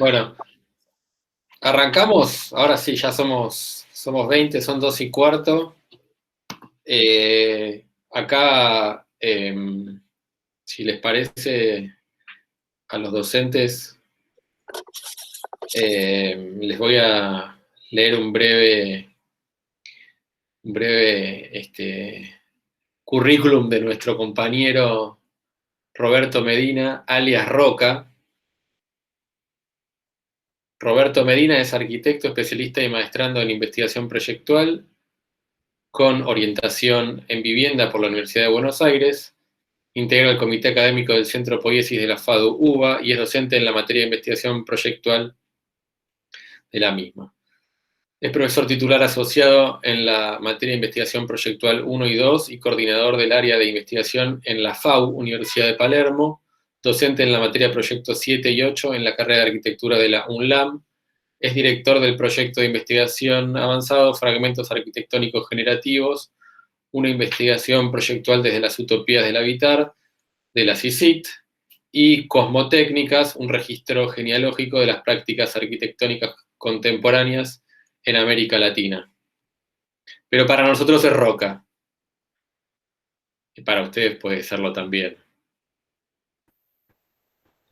Bueno, arrancamos. Ahora sí, ya somos 20, son 2:15. Acá, si les parece a los docentes, les voy a leer un breve currículum de nuestro compañero Roberto Medina, alias Roca. Roberto Medina es arquitecto, especialista y maestrando en investigación proyectual, con orientación en vivienda por la Universidad de Buenos Aires. Integra el comité académico del Centro Poiesis de la FADU-UBA y es docente en la materia de investigación proyectual de la misma. Es profesor titular asociado en la materia de investigación proyectual 1 y 2 y coordinador del área de investigación en la FAU, Universidad de Palermo, docente en la materia de proyectos 7 y 8 en la carrera de arquitectura de la UNLAM. Es director del proyecto de investigación avanzado Fragmentos Arquitectónicos Generativos, una investigación proyectual desde las utopías del habitar, de la CICIT, y Cosmotécnicas, un registro genealógico de las prácticas arquitectónicas contemporáneas en América Latina. Pero para nosotros es Roca. Y para ustedes puede serlo también.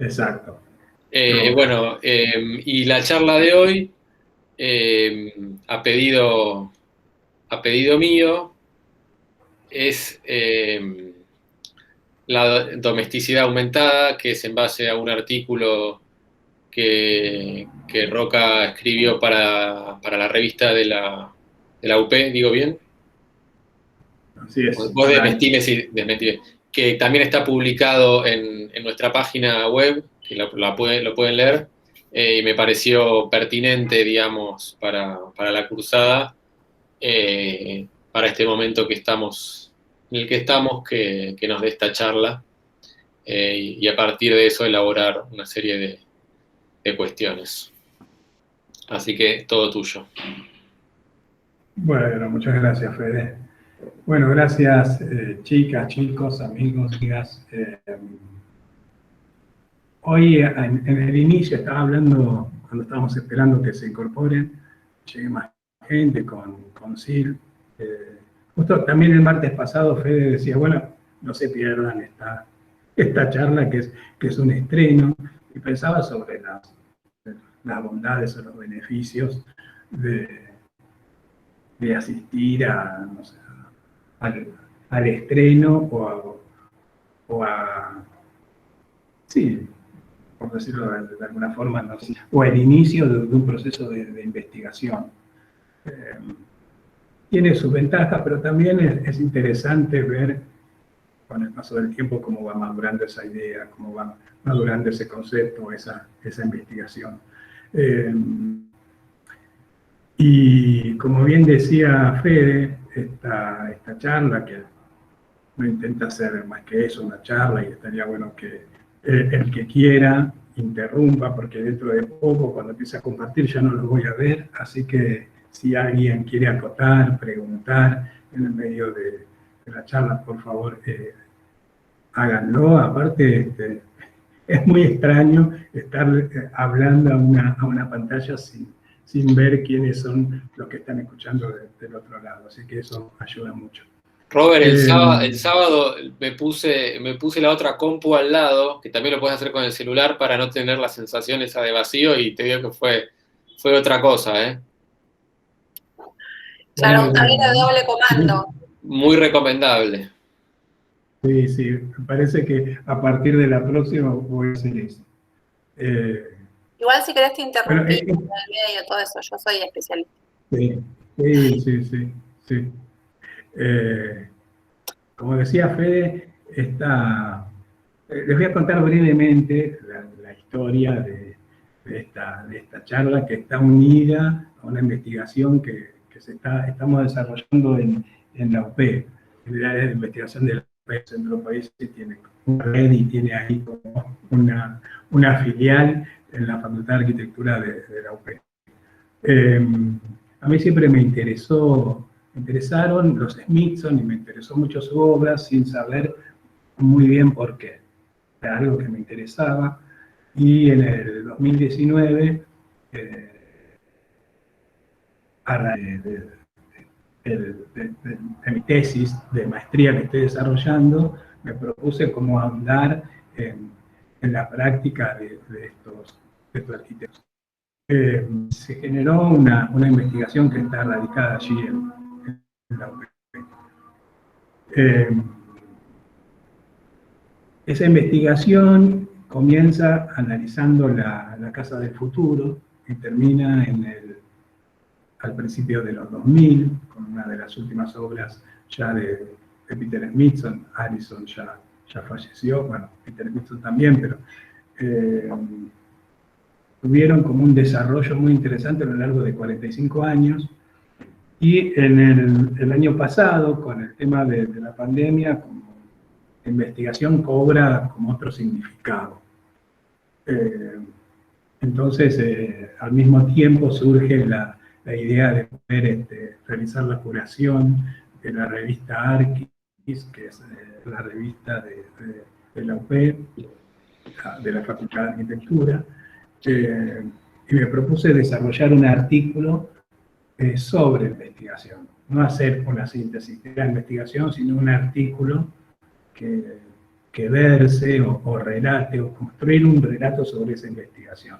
Exacto. Bueno, y la charla de hoy, a pedido mío, es la domesticidad aumentada, que es en base a un artículo que Roca escribió para la revista de la UP, ¿digo bien? Así es. Vos desmentime si desmentime. Que también está publicado en nuestra página web, que lo pueden leer, y me pareció pertinente, digamos, para la cursada, para este momento en el que estamos, que nos dé esta charla, y a partir de eso elaborar una serie de cuestiones. Así que todo tuyo. Bueno, muchas gracias, Fede. Bueno, gracias, chicas, chicos, amigos, amigas. Hoy, en el inicio, estaba hablando, cuando estábamos esperando que se incorporen, llegue más gente con Sil. Justo también el martes pasado, Fede decía, bueno, no se pierdan esta charla que es un estreno, y pensaba sobre las bondades o los beneficios de asistir no sé, al estreno sí, por decirlo de alguna forma, no sé, o el inicio de un proceso de investigación. Tiene sus ventajas, pero también es interesante ver con el paso del tiempo cómo va madurando esa idea, cómo va madurando ese concepto, esa investigación. Y como bien decía Fede, esta charla, que no intenta ser más que eso, una charla, y estaría bueno que el que quiera interrumpa, porque dentro de poco, cuando empiece a compartir, ya no lo voy a ver, así que si alguien quiere acotar, preguntar en el medio de la charla, por favor, háganlo. Aparte, es muy extraño estar hablando a una pantalla sin ver quiénes son los que están escuchando del otro lado, así que eso ayuda mucho. Robert, el sábado me puse la otra compu al lado, que también lo puedes hacer con el celular para no tener la sensación esa de vacío, y te digo que fue otra cosa, ¿eh? Claro, un tablero de doble comando. Muy recomendable. Sí, sí, me parece que a partir de la próxima voy a hacer eso. Igual si querés te interrumpí en el medio, todo eso, yo soy especialista. Sí. Como decía Fede, les voy a contar brevemente la historia de esta charla, que está unida a una investigación que estamos desarrollando en la UP, en el área de investigación del Centro País, que tiene una red y tiene ahí como una filial en la Facultad de Arquitectura de la UP. A mí siempre me interesaron los Smithson y me interesó mucho su obra sin saber muy bien por qué. Era algo que me interesaba. Y en el 2019, a raíz de mi tesis de maestría que estoy desarrollando, me propuse cómo ahondar en la práctica de estos arquitectos. Se generó una investigación que está radicada allí en la UP. Esa investigación comienza analizando la Casa del Futuro y termina al principio de los 2000, con una de las últimas obras ya de Peter Smithson. Allison ya falleció, bueno, Peter Smithson también, pero tuvieron como un desarrollo muy interesante a lo largo de 45 años, y en el año pasado, con el tema de la pandemia, como la investigación cobra como otro significado. Entonces, al mismo tiempo surge la idea de poder realizar la curación de la revista Arquis, que es la revista de la UP, de la Facultad de Arquitectura, y me propuse desarrollar un artículo sobre investigación. No hacer una síntesis de la investigación, sino un artículo que verse o relate, o construir un relato sobre esa investigación.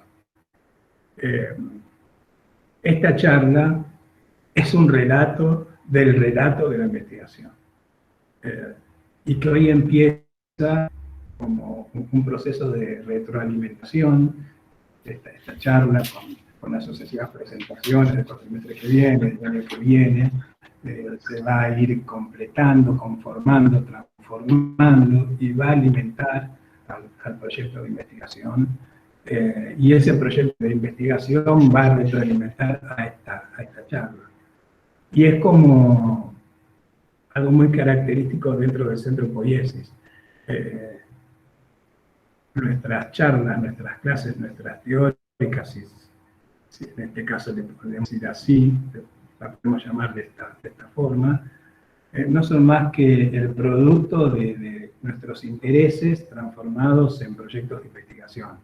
Esta charla es un relato del relato de la investigación, y que hoy empieza como un proceso de retroalimentación. Esta charla con las sucesivas presentaciones del cuatrimestre que viene, del año que viene, se va a ir completando, conformando, transformando, y va a alimentar al proyecto de investigación. Y ese proyecto de investigación va a retroalimentar a esta charla. Y es como algo muy característico dentro del Centro Poiesis. Nuestras charlas, nuestras clases, nuestras teóricas, si en este caso le podemos decir así, la podemos llamar de esta forma, no son más que el producto de nuestros intereses transformados en proyectos de investigación.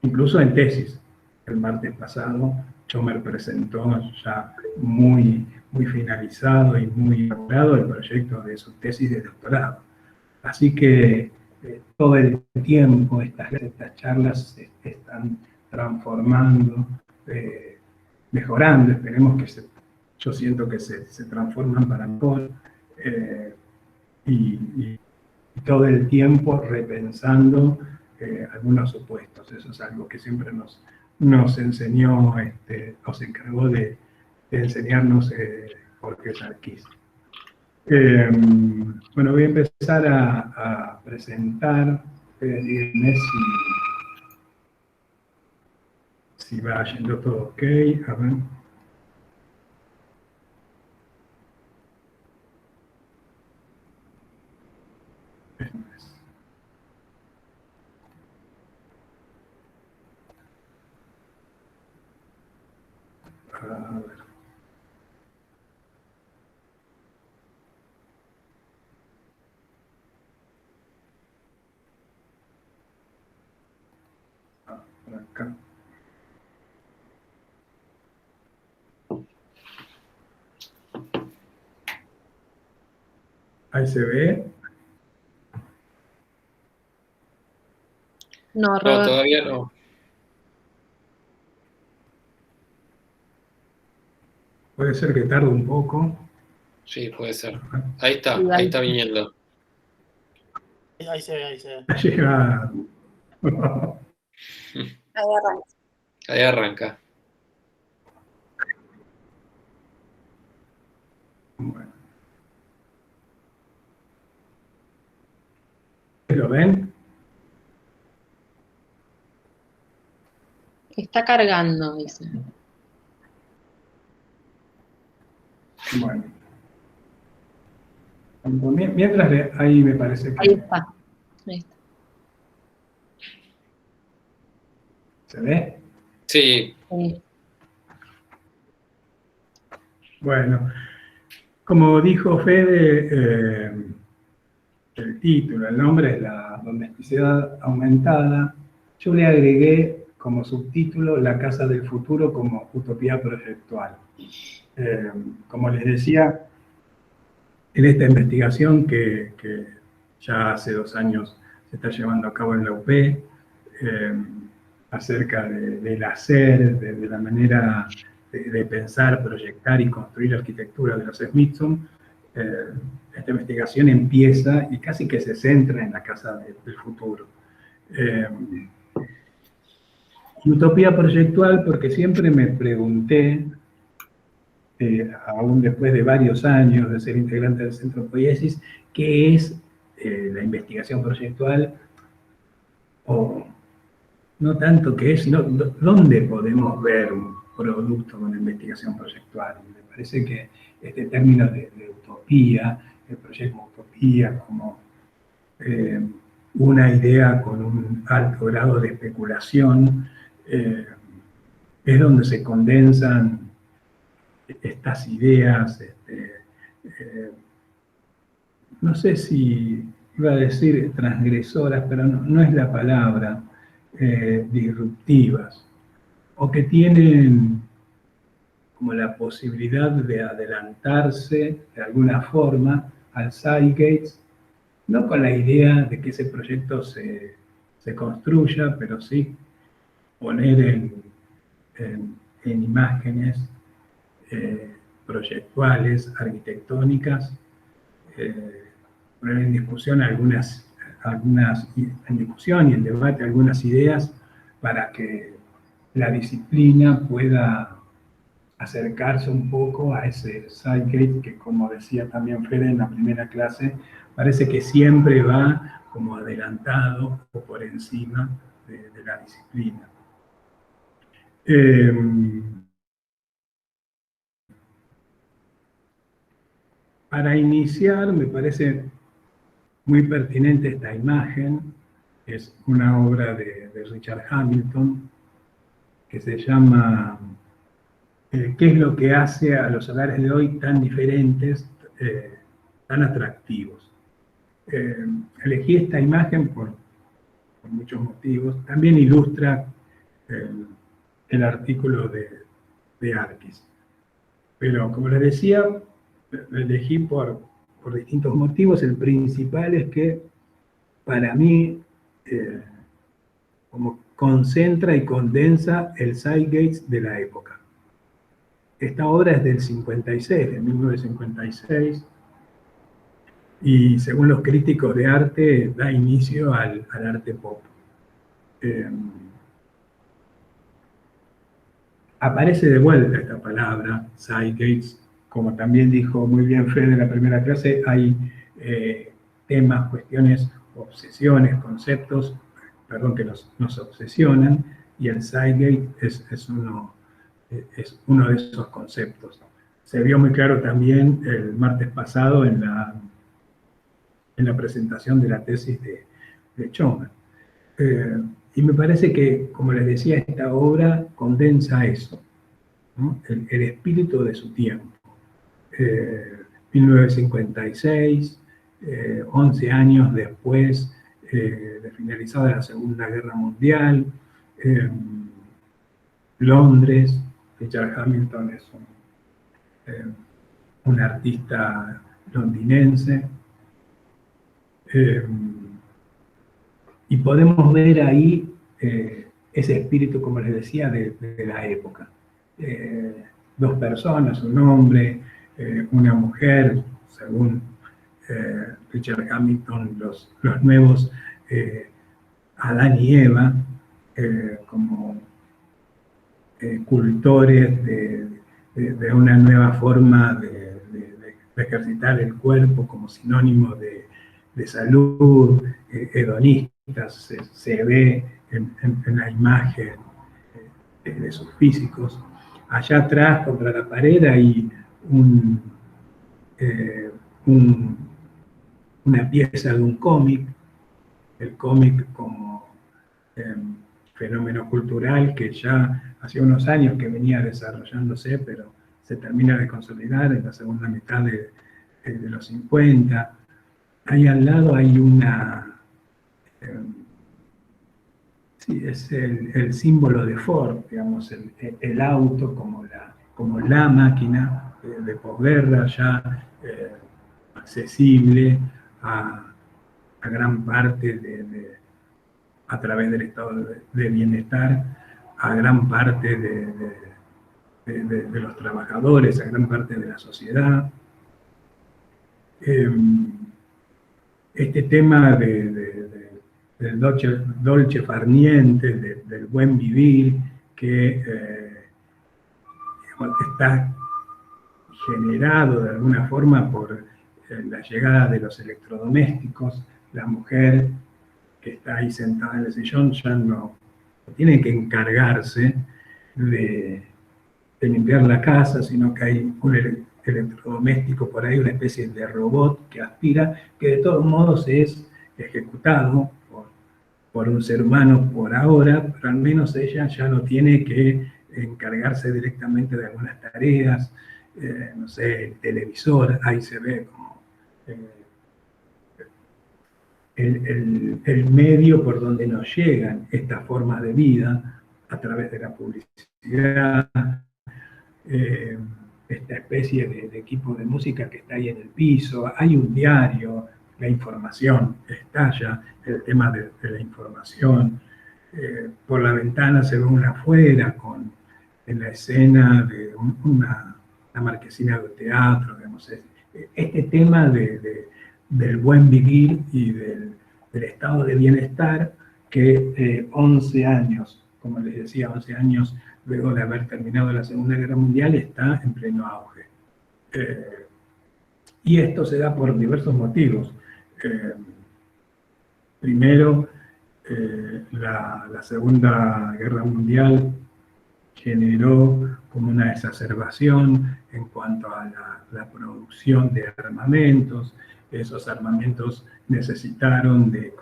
Incluso en tesis. El martes pasado, Chomer presentó ya muy finalizado y muy elaborado el proyecto de su tesis de doctorado. Así que todo el tiempo estas charlas se están transformando, mejorando. Esperemos que yo siento que se transforman para mejor, y todo el tiempo repensando algunos supuestos. Eso es algo que siempre nos enseñó, nos encargó de enseñarnos Jorge Sarkis. Bueno, voy a empezar a presentar. Díganme si va yendo todo ok. A ver. A ver. Por acá. Ahí se ve. No, Robert. No, todavía no. Puede ser que tarde un poco. Sí, puede ser. Ahí está viniendo. Ahí se ve, ahí se ve. Llega. Ahí arranca. Ahí arranca. Bueno. ¿Lo ven? Está cargando, dice. Bueno. Mientras ahí me parece que... Ahí está. Ahí está. ¿Se ve? Sí. Sí. Bueno, como dijo Fede, el título, el nombre es la domesticidad aumentada yo le agregué como subtítulo La Casa del Futuro como utopía proyectual. Como les decía, en esta investigación que ya hace 2 años se está llevando a cabo en la UP, acerca del hacer, de la manera de pensar, proyectar y construir la arquitectura de los Smithson, esta investigación empieza y casi que se centra en la Casa del Futuro. Utopía proyectual porque siempre me pregunté, aún después de varios años de ser integrante del Centro Poiesis, qué es la investigación proyectual, o no tanto qué es, sino dónde podemos ver un producto de una investigación proyectual. Me parece que este término de utopía, el proyecto utopía como una idea con un alto grado de especulación, es donde se condensan estas ideas, no sé si iba a decir transgresoras, pero no es la palabra, disruptivas, o que tienen como la posibilidad de adelantarse de alguna forma al zeitgeist, no con la idea de que ese proyecto se construya, pero sí poner en imágenes proyectuales, arquitectónicas, poner en discusión en discusión y en debate algunas ideas para que la disciplina pueda acercarse un poco a ese zeitgeist que, como decía también Fede en la primera clase, parece que siempre va como adelantado o por encima de la disciplina. Para iniciar, me parece muy pertinente esta imagen. Es una obra de Richard Hamilton que se llama ¿Qué es lo que hace a los hogares de hoy tan diferentes, tan atractivos? Elegí esta imagen por muchos motivos. También ilustra el artículo de Arkis. Pero, como les decía, lo elegí por distintos motivos. El principal es que, para mí, como concentra y condensa el zeitgeist de la época. Esta obra es del 56, de 1956, y según los críticos de arte, da inicio al arte pop. Aparece de vuelta esta palabra, zeitgeist, como también dijo muy bien Fede en la primera clase, hay temas, cuestiones, obsesiones, conceptos, que nos obsesionan, y el zeitgeist es uno de esos conceptos. Se vio muy claro también el martes pasado en la presentación de la tesis de Choman. Y me parece que, como les decía, esta obra condensa eso, ¿no? El espíritu de su tiempo. 1956, 11 años después de finalizada la Segunda Guerra Mundial, Londres. Richard Hamilton es un artista londinense, y podemos ver ahí ese espíritu, como les decía, de la época. 2 personas, un hombre, una mujer, según Richard Hamilton, los nuevos Adán y Eva, como cultores de una nueva forma de ejercitar el cuerpo como sinónimo de salud, hedonistas, se ve en la imagen de sus físicos. Allá atrás, contra la pared, hay una pieza de un cómic, el cómic como fenómeno cultural que ya hace unos años que venía desarrollándose, pero se termina de consolidar en la segunda mitad de los 50. Ahí al lado hay Sí, es el símbolo de Ford, digamos, el auto como la máquina de posguerra ya accesible a gran parte a través del estado de bienestar, a gran parte de los trabajadores, a gran parte de la sociedad. Este tema del dolce far niente, del buen vivir, que digamos, está generado de alguna forma por la llegada de los electrodomésticos. La mujer que está ahí sentada en el sillón ya no tiene que encargarse de limpiar la casa, sino que hay un electrodoméstico por ahí, una especie de robot que aspira, que de todos modos es ejecutado por un ser humano por ahora, pero al menos ella ya no tiene que encargarse directamente de algunas tareas, no sé, el televisor, ahí se ve como el medio por donde nos llegan estas formas de vida a través de la publicidad, esta especie de equipo de música que está ahí en el piso, hay un diario, la información estalla, el tema de la información, por la ventana se ve una afuera en la escena de una marquesina de teatro, digamos, este tema del buen vivir y del estado de bienestar que 11 años, como les decía, 11 años luego de haber terminado la Segunda Guerra Mundial, está en pleno auge. Y esto se da por diversos motivos. Primero, la Segunda Guerra Mundial generó como una exacerbación en cuanto a la producción de armamentos. Esos armamentos necesitaron de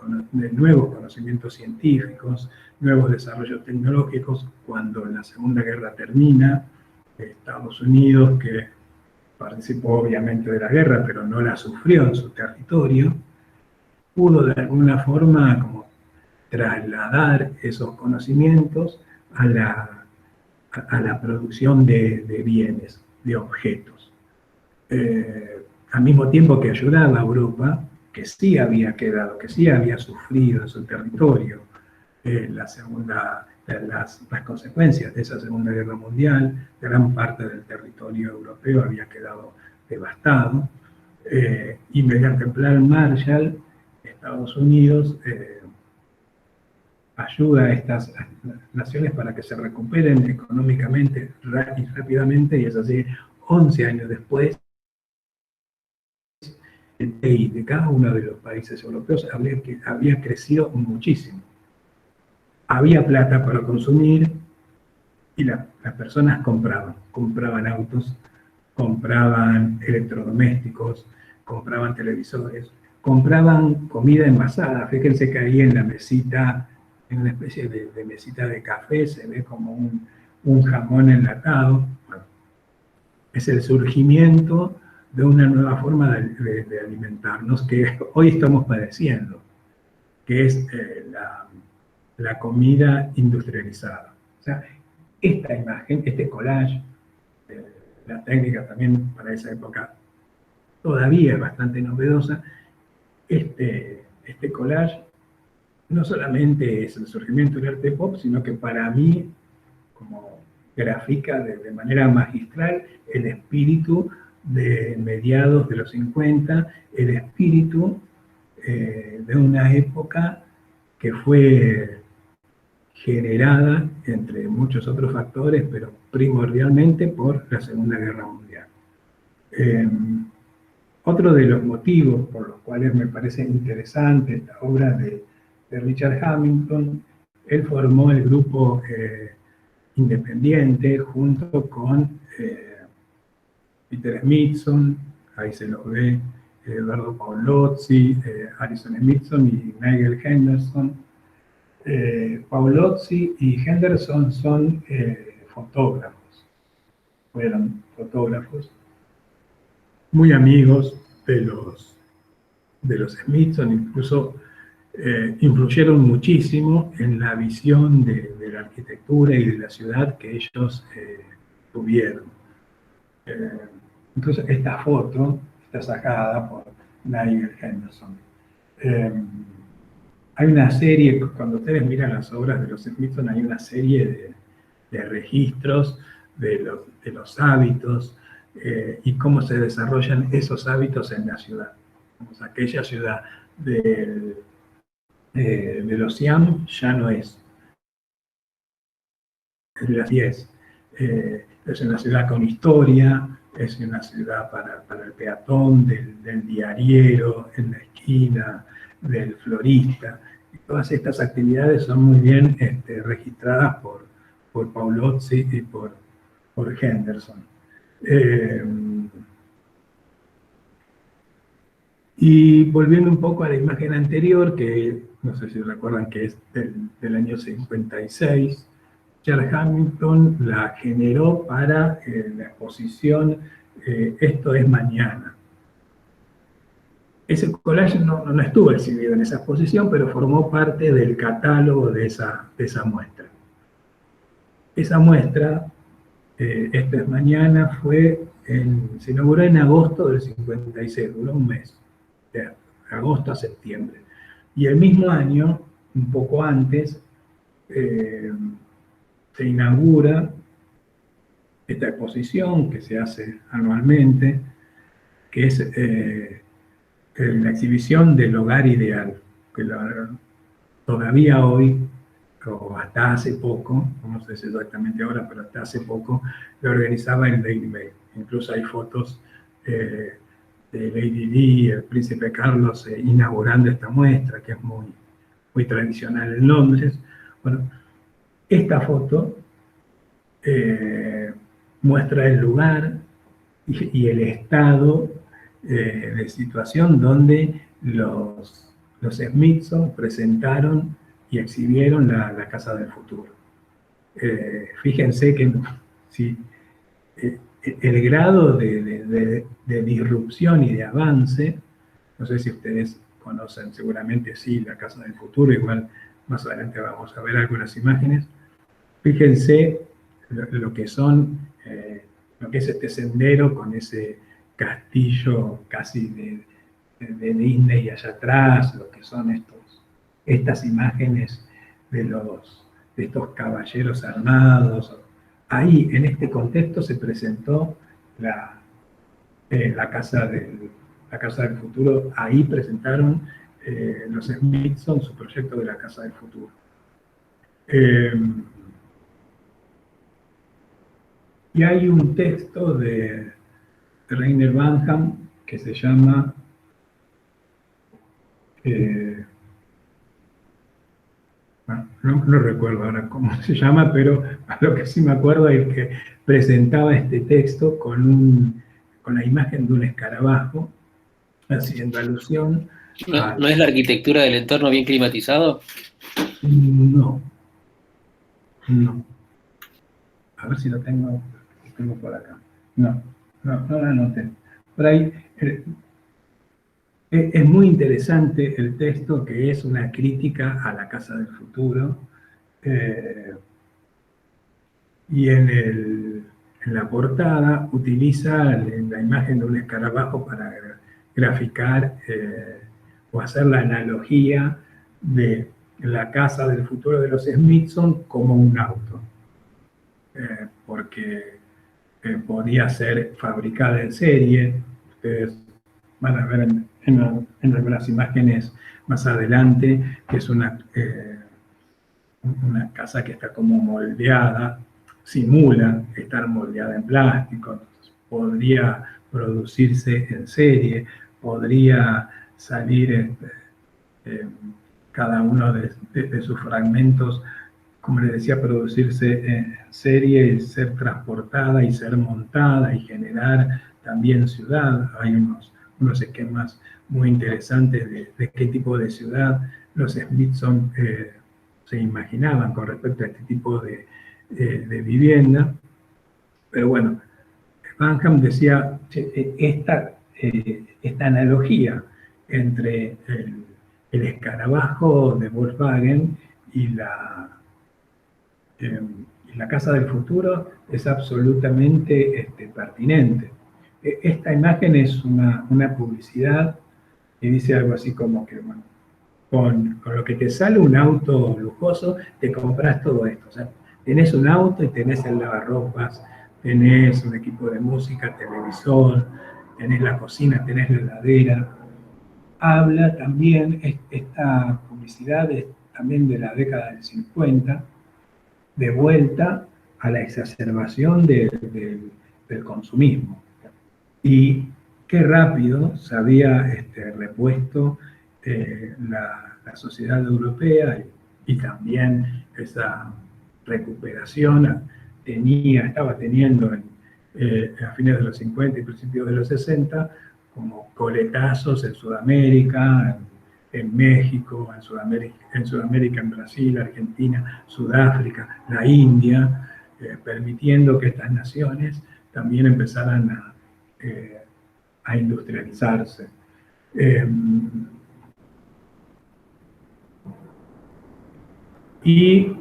nuevos conocimientos científicos, nuevos desarrollos tecnológicos. Cuando la Segunda Guerra termina, Estados Unidos, que participó obviamente de la guerra, pero no la sufrió en su territorio, pudo de alguna forma como trasladar esos conocimientos a la producción de bienes, de objetos. Al mismo tiempo que ayudaba a Europa, que sí había quedado, que sí había sufrido en su territorio las consecuencias de esa Segunda Guerra Mundial, gran parte del territorio europeo había quedado devastado, y mediante el Plan Marshall, Estados Unidos ayuda a estas naciones para que se recuperen económicamente y rápidamente, y es así, 11 años después, el PIB de cada uno de los países europeos había crecido muchísimo. Había plata para consumir y las personas compraban autos, compraban electrodomésticos, compraban televisores, compraban comida envasada. Fíjense que ahí en la mesita, en una especie de mesita de café, se ve como un jamón enlatado. Bueno, es el surgimiento de una nueva forma de alimentarnos que hoy estamos padeciendo, que es la comida industrializada. O sea, esta imagen, este collage, la técnica también para esa época todavía es bastante novedosa. Este collage no solamente es el surgimiento del arte pop, sino que para mí, como grafica de manera magistral el espíritu de mediados de los 50, el espíritu de una época que fue generada, entre muchos otros factores, pero primordialmente por la Segunda Guerra Mundial. Otro de los motivos por los cuales me parece interesante esta obra de Richard Hamilton, él formó el grupo independiente junto con Peter Smithson, ahí se lo ve, Eduardo Paolozzi, Alison Smithson y Nigel Henderson. Paolozzi y Henderson son fotógrafos, fueron fotógrafos muy amigos de los Smithson, incluso influyeron muchísimo en la visión de la arquitectura y de la ciudad que ellos tuvieron. Entonces, esta foto está sacada por Nigel Henderson. Hay una serie, cuando ustedes miran las obras de los Smithson, hay una serie de registros de los hábitos y cómo se desarrollan esos hábitos en la ciudad. Aquella ciudad de los Siam ya no es. Es de las 10. Es una ciudad con historia, es una ciudad para el peatón, del diariero, en la esquina, del florista. Y todas estas actividades son muy bien registradas por Paolozzi y por Henderson. Y volviendo un poco a la imagen anterior, que no sé si recuerdan que es del año 56, Charles Hamilton la generó para la exposición Esto es Mañana. Ese collage no estuvo exhibido en esa exposición, pero formó parte del catálogo de esa muestra. Esa muestra, Esto es Mañana, se inauguró en agosto del 56, duró un mes, de agosto a septiembre. Y el mismo año, un poco antes, se inaugura esta exposición que se hace anualmente, que es la exhibición del hogar ideal, que todavía hoy, o hasta hace poco, no sé si exactamente ahora, pero hasta hace poco, lo organizaba el Daily Mail. Incluso hay fotos de Lady Di, el príncipe Carlos, inaugurando esta muestra, que es muy tradicional en Londres. Bueno, esta foto muestra el lugar y el estado de situación donde los Smithson presentaron y exhibieron la Casa del Futuro. Fíjense que el grado de disrupción y de avance, no sé si ustedes conocen, seguramente sí, la Casa del Futuro, igual más adelante vamos a ver algunas imágenes. Fíjense lo que es este sendero con ese castillo casi de Disney allá atrás, lo que son estas imágenes de estos caballeros armados. Ahí, en este contexto, se presentó la Casa del Futuro. Ahí presentaron los Smithson su proyecto de la Casa del Futuro. Y hay un texto de Rainer Banham que se llama no recuerdo ahora cómo se llama, pero a lo que sí me acuerdo es que presentaba este texto con la imagen de un escarabajo, haciendo alusión a... ¿No es la arquitectura del entorno bien climatizado? No. A ver si lo tengo por acá. No la anoté. Por ahí... Es muy interesante el texto, que es una crítica a la Casa del Futuro, y en la portada utiliza la imagen de un escarabajo para graficar o hacer la analogía de la Casa del Futuro de los Smithson como un auto, porque podía ser fabricada en serie. Ustedes van a ver en algunas imágenes más adelante, que es una casa que está como moldeada, simula estar moldeada en plástico, podría producirse en serie, podría salir cada uno de sus fragmentos, como les decía, producirse en serie, ser transportada y ser montada y generar también ciudad. Hay unos esquemas muy interesantes de qué tipo de ciudad los Smithson se imaginaban con respecto a este tipo de vivienda. Pero bueno, Banham decía, esta analogía entre el escarabajo de Volkswagen y la casa del futuro es absolutamente pertinente. Esta imagen es una publicidad y dice algo así como que, bueno, con lo que te sale un auto lujoso, te compras todo esto. O sea, tenés un auto y tenés el lavarropas, tenés un equipo de música, televisor, tenés la cocina, tenés la heladera. Habla también, esta publicidad es también de la década del 50, de vuelta a la exacerbación del consumismo. Y qué rápido se había repuesto la sociedad europea y también esa recuperación estaba teniendo a fines de los 50 y principios de los 60 como coletazos en Sudamérica, en México, en Sudamérica, en Brasil, Argentina, Sudáfrica, la India, permitiendo que estas naciones también empezaran a industrializarse. Y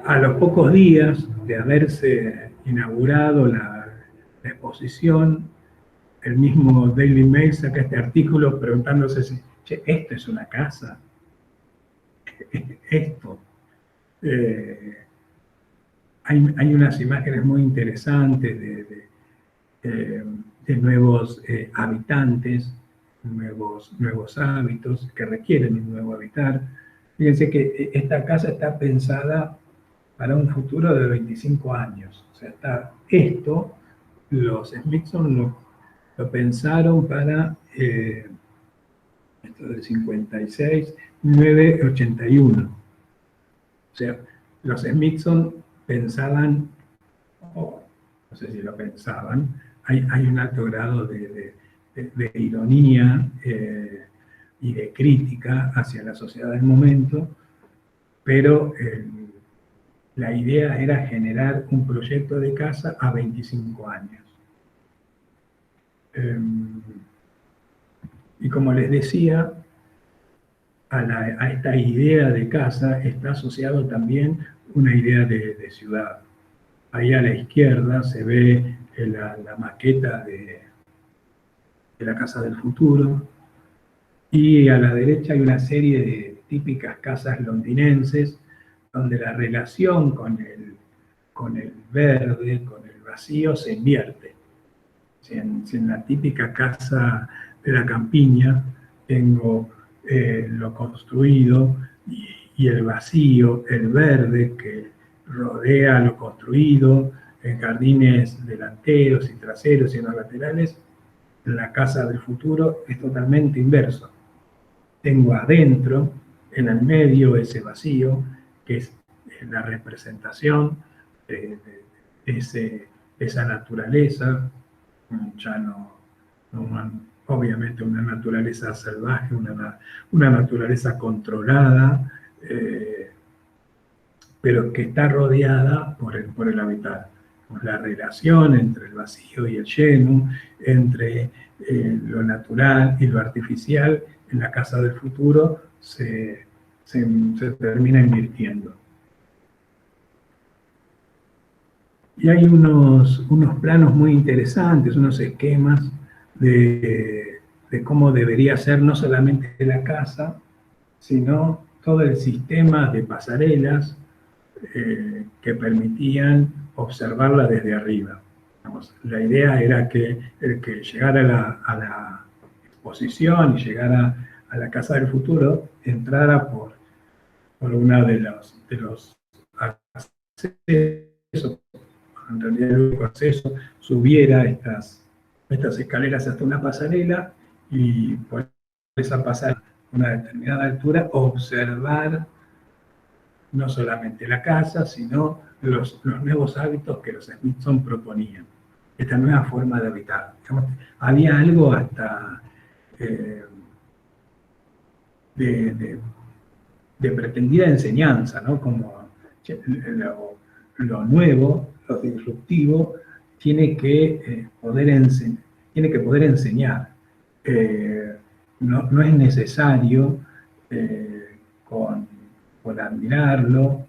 a los pocos días de haberse inaugurado la exposición, el mismo Daily Mail saca este artículo preguntándose si, che, ¿esto es una casa? Esto. Hay unas imágenes muy interesantes de nuevos habitantes, nuevos hábitos que requieren un nuevo habitar. Fíjense que esta casa está pensada para un futuro de 25 años. O sea, los Smithson lo pensaron para esto del 56, 981. O sea, los Smithson pensaban, no sé si lo pensaban, hay un alto grado de ironía y de crítica hacia la sociedad del momento, pero la idea era generar un proyecto de casa a 25 años. Y como les decía, a esta idea de casa está asociado también una idea de ciudad. Ahí a la izquierda se ve la maqueta de la casa del futuro, y a la derecha hay una serie de típicas casas londinenses donde la relación con el verde, con el vacío, se invierte. Si en la típica casa de la campiña tengo lo construido y el vacío, el verde que rodea lo construido, en jardines delanteros y traseros y en los laterales, en la casa del futuro es totalmente inverso. Tengo adentro, en el medio, ese vacío, que es la representación de esa naturaleza, ya obviamente una naturaleza salvaje, una naturaleza controlada, pero que está rodeada por el habitat. La relación entre el vacío y el lleno, entre lo natural y lo artificial, en la casa del futuro se termina invirtiendo. Y hay unos planos muy interesantes, unos esquemas de cómo debería ser no solamente la casa, sino todo el sistema de pasarelas que permitían observarla desde arriba. La idea era que el que llegara a la exposición y llegara a la casa del futuro entrara por una de los accesos, en realidad el único acceso, subiera estas escaleras hasta una pasarela y por esa pasarela a una determinada altura observar no solamente la casa, sino los nuevos hábitos que los Smithson proponían, esta nueva forma de habitar. Había algo hasta de pretendida enseñanza, ¿no? Como lo nuevo, lo disruptivo, tiene que poder enseñar. no es necesario con admirarlo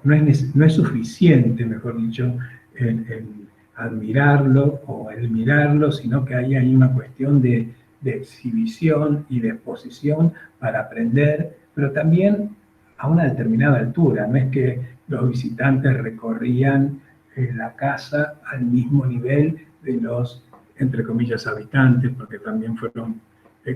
no es suficiente, mejor dicho, el admirarlo o el mirarlo, sino que hay ahí una cuestión de exhibición y de exposición para aprender, pero también a una determinada altura. No es que los visitantes recorrían la casa al mismo nivel de los, entre comillas, habitantes, porque también fueron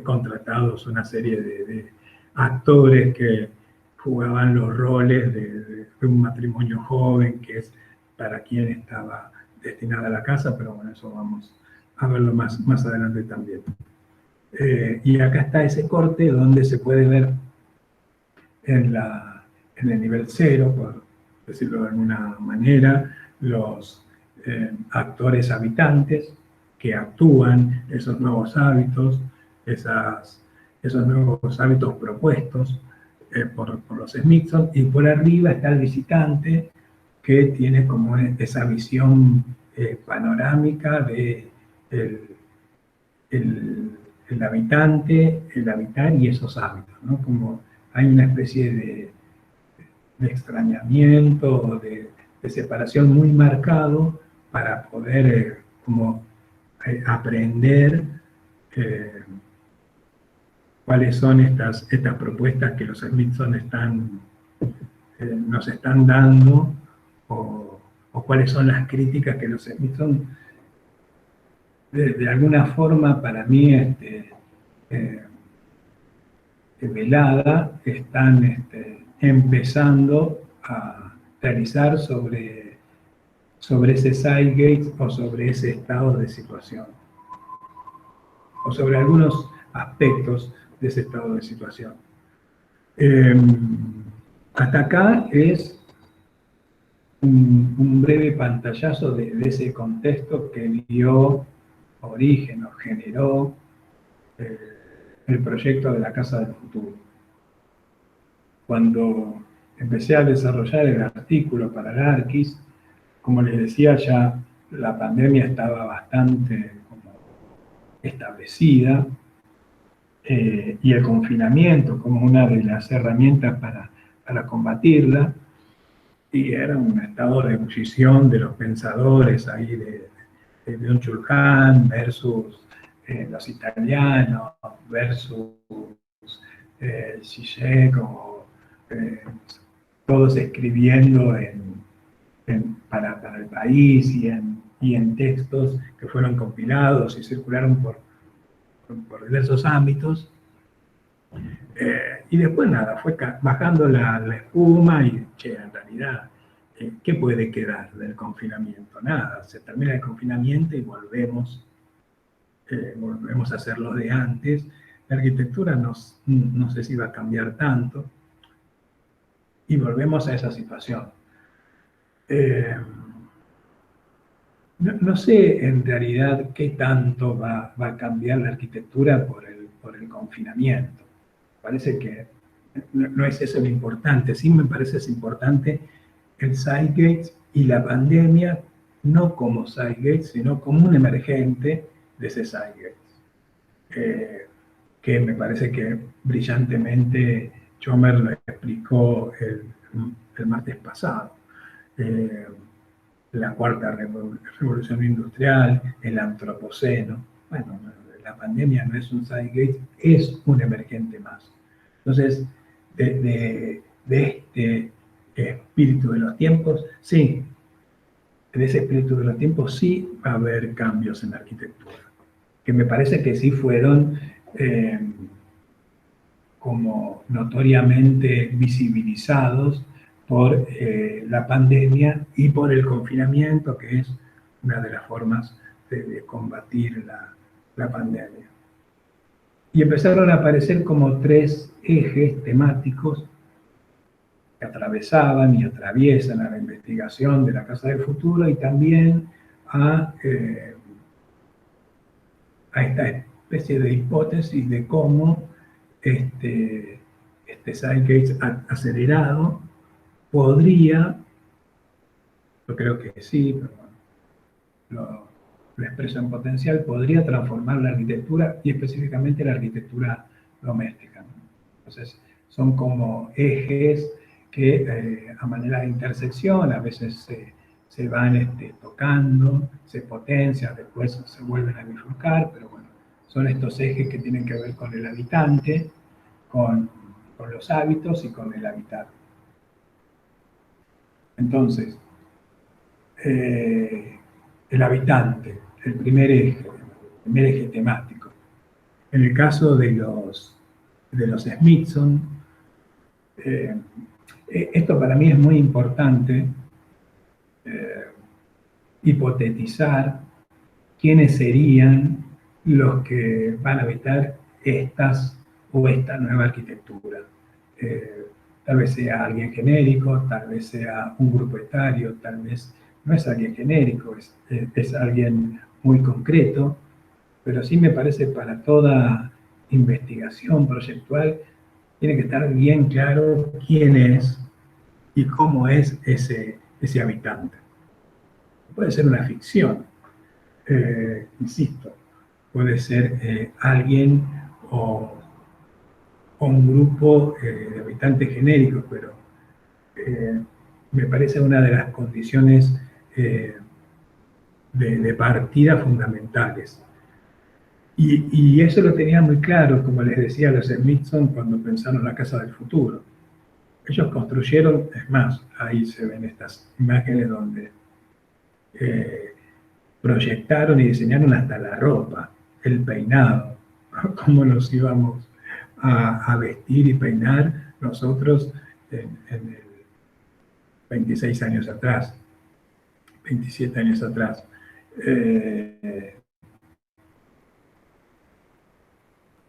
contratados una serie de actores que jugaban los roles de un matrimonio joven, que es para quien estaba destinada la casa, pero bueno, eso vamos a verlo más adelante también. Y acá está ese corte donde se puede ver en el nivel 0, por decirlo de alguna manera, los actores habitantes que actúan esos nuevos hábitos, esos nuevos hábitos propuestos por los Smithson, y por arriba está el visitante que tiene como esa visión panorámica de el habitante, el habitar y esos hábitos, ¿no? Como hay una especie de extrañamiento, de separación muy marcado para poder aprender cuáles son estas propuestas que los Smithson nos están dando, o cuáles son las críticas que los Smithson de alguna forma, para mí, velada, están empezando a realizar sobre ese Zeitgeist o sobre ese estado de situación, o sobre algunos aspectos de ese estado de situación. Hasta acá es un breve pantallazo de ese contexto que dio origen o generó el proyecto de la Casa del Futuro. Cuando empecé a desarrollar el artículo para el ARCIS, como les decía, ya la pandemia estaba bastante establecida, y el confinamiento como una de las herramientas para combatirla, y era un estado de ebullición de los pensadores ahí de Byung-Chul Han versus los italianos, versus Zizek, todos escribiendo para el país y en textos que fueron compilados y circularon por diversos ámbitos. Y después nada, fue bajando la espuma y, en realidad, ¿qué puede quedar del confinamiento? Nada, se termina el confinamiento y volvemos a hacer lo de antes. La arquitectura no sé si va a cambiar tanto, y volvemos a esa situación. No sé en realidad qué tanto va a cambiar la arquitectura por el confinamiento. Parece que no es eso lo importante. Sí me parece es importante el Zeitgeist y la pandemia, no como Zeitgeist, sino como un emergente de ese Zeitgeist. Que me parece que brillantemente Chomer lo explicó el martes pasado. La cuarta revolución industrial, el antropoceno. Bueno, la pandemia no es un Zeitgeist, es un emergente más. Entonces, de este espíritu de los tiempos, sí, de ese espíritu de los tiempos sí va a haber cambios en la arquitectura, que me parece que sí fueron como notoriamente visibilizados por la pandemia y por el confinamiento, que es una de las formas de combatir la pandemia. Y empezaron a aparecer como 3 ejes temáticos que atravesaban y atraviesan a la investigación de la Casa del Futuro, y también a esta especie de hipótesis de cómo este Zeitgeist acelerado podría, yo creo que sí, pero bueno, lo expreso en potencial, podría transformar la arquitectura y específicamente la arquitectura doméstica, ¿no? Entonces, son como ejes que a manera de intersección a veces se van tocando, se potencian, después se vuelven a bifurcar, pero bueno, son estos ejes que tienen que ver con el habitante, con los hábitos y con el habitar. Entonces, el habitante, el primer eje temático. En el caso de los Smithson, esto para mí es muy importante, hipotetizar quiénes serían los que van a habitar esta nueva arquitectura. Tal vez sea alguien genérico, tal vez sea un grupo etario, tal vez no es alguien genérico, es alguien muy concreto, pero sí me parece para toda investigación proyectual tiene que estar bien claro quién es y cómo es ese habitante. Puede ser una ficción, insisto, puede ser alguien o un grupo de habitantes genéricos, pero me parece una de las condiciones de partida fundamentales. Y eso lo tenían muy claro, como les decía los Smithson cuando pensaron la casa del futuro. Ellos construyeron, es más, ahí se ven estas imágenes donde proyectaron y diseñaron hasta la ropa, el peinado, cómo nos íbamos a vestir y peinar nosotros en el 26 años atrás, 27 años atrás.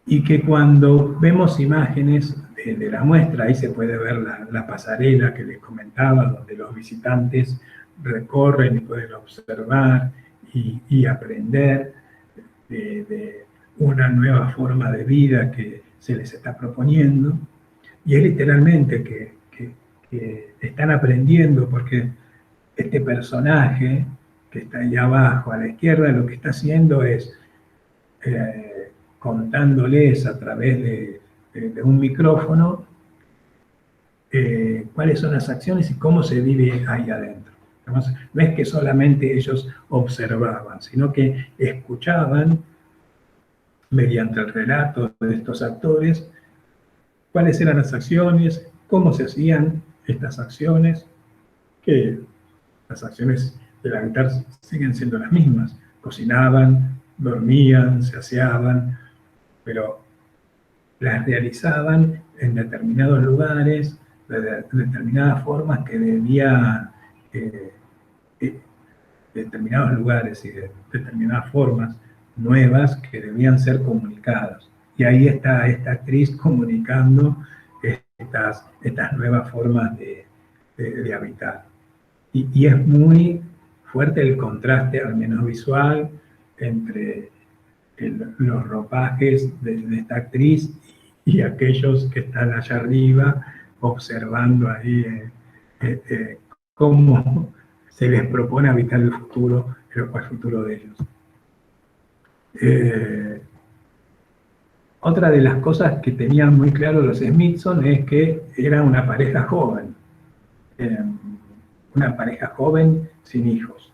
Y que cuando vemos imágenes de la muestra, ahí se puede ver la pasarela que les comentaba, donde los visitantes recorren y pueden observar y aprender de una nueva forma de vida que se les está proponiendo. Y es literalmente que están aprendiendo, porque este personaje que está ahí abajo a la izquierda lo que está haciendo es contándoles a través de un micrófono cuáles son las acciones y cómo se vive ahí adentro. Entonces, no es que solamente ellos observaban, sino que escuchaban mediante el relato de estos actores cuáles eran las acciones, cómo se hacían estas acciones, que las acciones del habitar siguen siendo las mismas. Cocinaban, dormían, se aseaban, pero las realizaban en determinados lugares, de determinadas formas que debían, determinados lugares y de determinadas formas nuevas que debían ser comunicadas. Y ahí está esta actriz comunicando estas nuevas formas de habitar. Y es muy fuerte el contraste, al menos visual, entre los ropajes de esta actriz y aquellos que están allá arriba observando ahí cómo se les propone habitar el futuro, el futuro de ellos. Otra de las cosas que tenían muy claro los Smithson es que era una pareja joven sin hijos,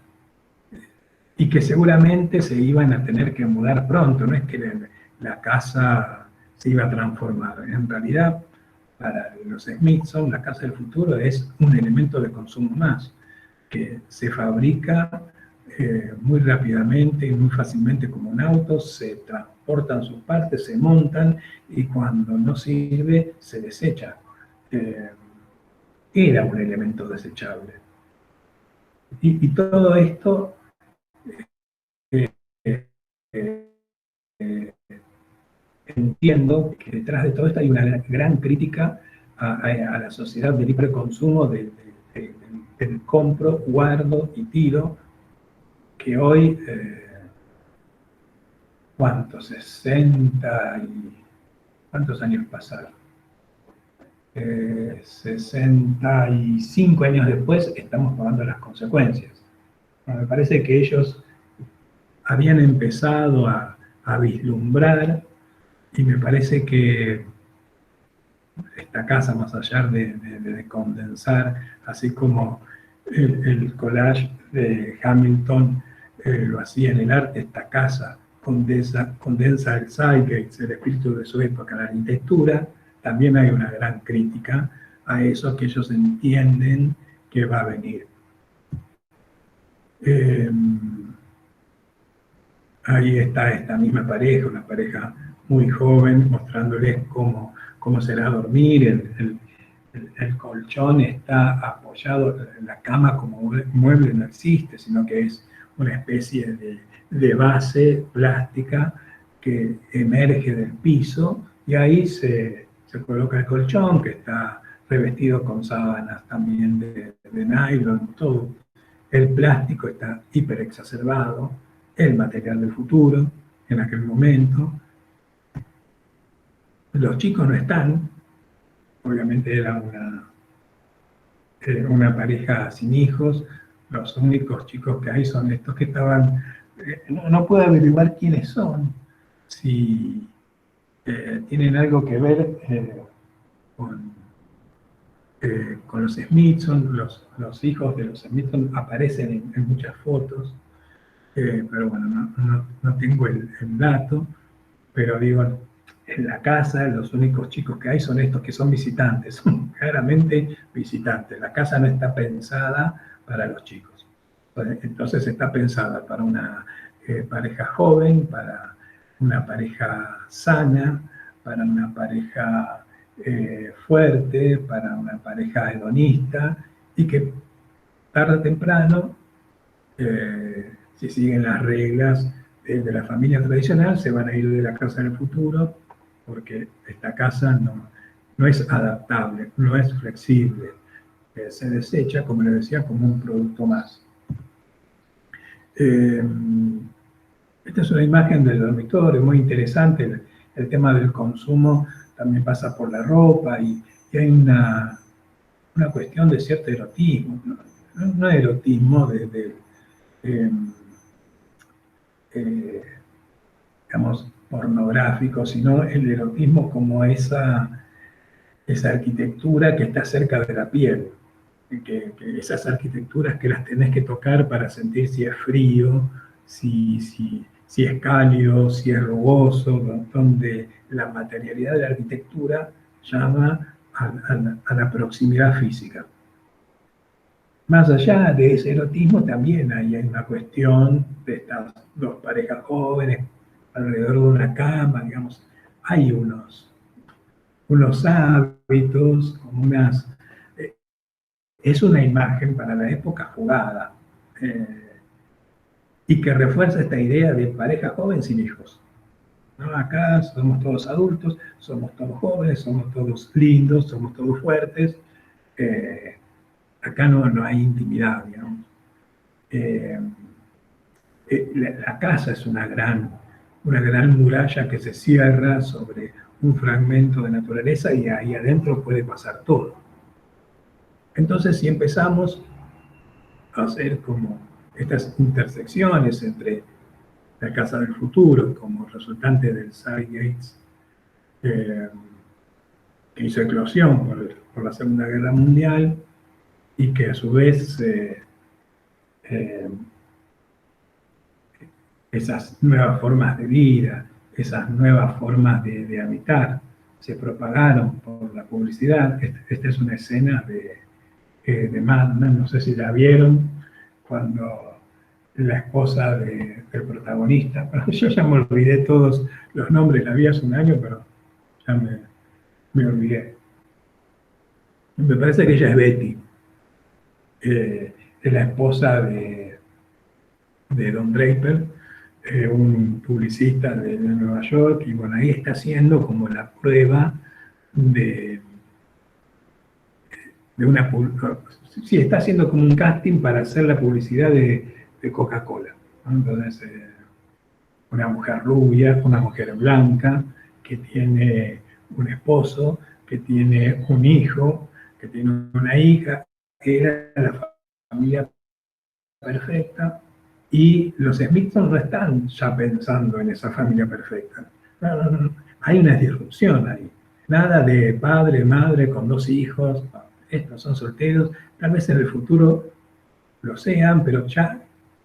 y que seguramente se iban a tener que mudar pronto, no es que la casa se iba a transformar. En realidad, para los Smithson, la casa del futuro es un elemento de consumo más, que se fabrica muy rápidamente y muy fácilmente como un auto, se transportan sus partes, se montan y cuando no sirve se desecha. Era un elemento desechable. Y todo esto entiendo que detrás de todo esto hay una gran crítica a la sociedad del libre consumo, del compro, guardo y tiro, que hoy, ¿cuántos? 60 y... ¿Cuántos años pasaron? 65 años después estamos pagando las consecuencias. Bueno, me parece que ellos habían empezado a vislumbrar, y me parece que esta casa, más allá de condensar, así como el collage de Hamilton lo hacía en el arte, esta casa condensa el zeitgeist, el espíritu de su época, la arquitectura. También hay una gran crítica a eso, que ellos entienden que va a venir. Ahí está esta misma pareja, una pareja muy joven, mostrándoles cómo será dormir. El colchón está apoyado, la cama como mueble no existe, sino que es una especie de base plástica que emerge del piso, y ahí se coloca el colchón, que está revestido con sábanas también de nylon. Todo el plástico está hiper exacerbado, el material del futuro en aquel momento. Los chicos no están, obviamente era una pareja sin hijos. Los únicos chicos que hay son estos que estaban, no puedo averiguar quiénes son, si tienen algo que ver con los Smithson. Los hijos de los Smithson aparecen en muchas fotos, pero bueno, no tengo el dato, pero digo, en la casa los únicos chicos que hay son estos que son visitantes, son claramente visitantes. La casa no está pensada para los chicos. Entonces está pensada para una pareja joven, para una pareja sana, para una pareja fuerte, para una pareja hedonista, y que tarde o temprano, si siguen las reglas de la familia tradicional, se van a ir de la casa del futuro, porque esta casa no es adaptable, no es flexible, se desecha, como les decía, como un producto más. Esta es una imagen del dormitorio, muy interesante. El tema del consumo también pasa por la ropa, y hay una cuestión de cierto erotismo, no erotismo digamos, pornográfico, sino el erotismo como esa arquitectura que está cerca de la piel, que esas arquitecturas que las tenés que tocar para sentir si es frío, si es cálido, si es rugoso, donde la materialidad de la arquitectura llama a la proximidad física. Más allá de ese erotismo, también hay una cuestión de estas dos parejas jóvenes alrededor de una cama, digamos. Hay unos hábitos, como es una imagen para la época jugada, y que refuerza esta idea de pareja joven sin hijos, ¿no? Acá somos todos adultos, somos todos jóvenes, somos todos lindos, somos todos fuertes. Acá no hay intimidad, digamos. La casa es una gran muralla que se cierra sobre un fragmento de naturaleza, y ahí adentro puede pasar todo. Entonces, si empezamos a hacer como estas intersecciones entre la casa del futuro como resultante del zeitgeist que hizo eclosión por la Segunda Guerra Mundial, y que a su vez esas nuevas formas de vida, esas nuevas formas de habitar, se propagaron por la publicidad. Esta es una escena de Mad Men, no sé si la vieron, cuando la esposa del protagonista, yo ya me olvidé todos los nombres, la vi hace un año, pero ya me olvidé. Me parece que ella es Betty, es la esposa de Don Draper, un publicista de Nueva York, y bueno, ahí está haciendo como la prueba de una... Sí, está haciendo como un casting para hacer la publicidad de Coca-Cola, ¿no? Entonces, una mujer rubia, una mujer blanca, que tiene un esposo, que tiene un hijo, que tiene una hija, que era la familia perfecta, Y los Smithson no están ya pensando en esa familia perfecta. No. Hay una disrupción ahí. Nada de padre, madre con 2 hijos, estos son solteros, tal vez en el futuro lo sean, pero ya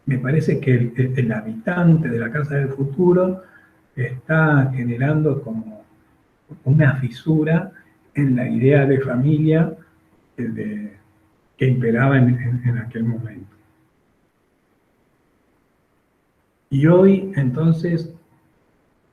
me parece que el habitante de la casa del futuro está generando como una fisura en la idea de familia que imperaba en aquel momento. Y hoy, entonces,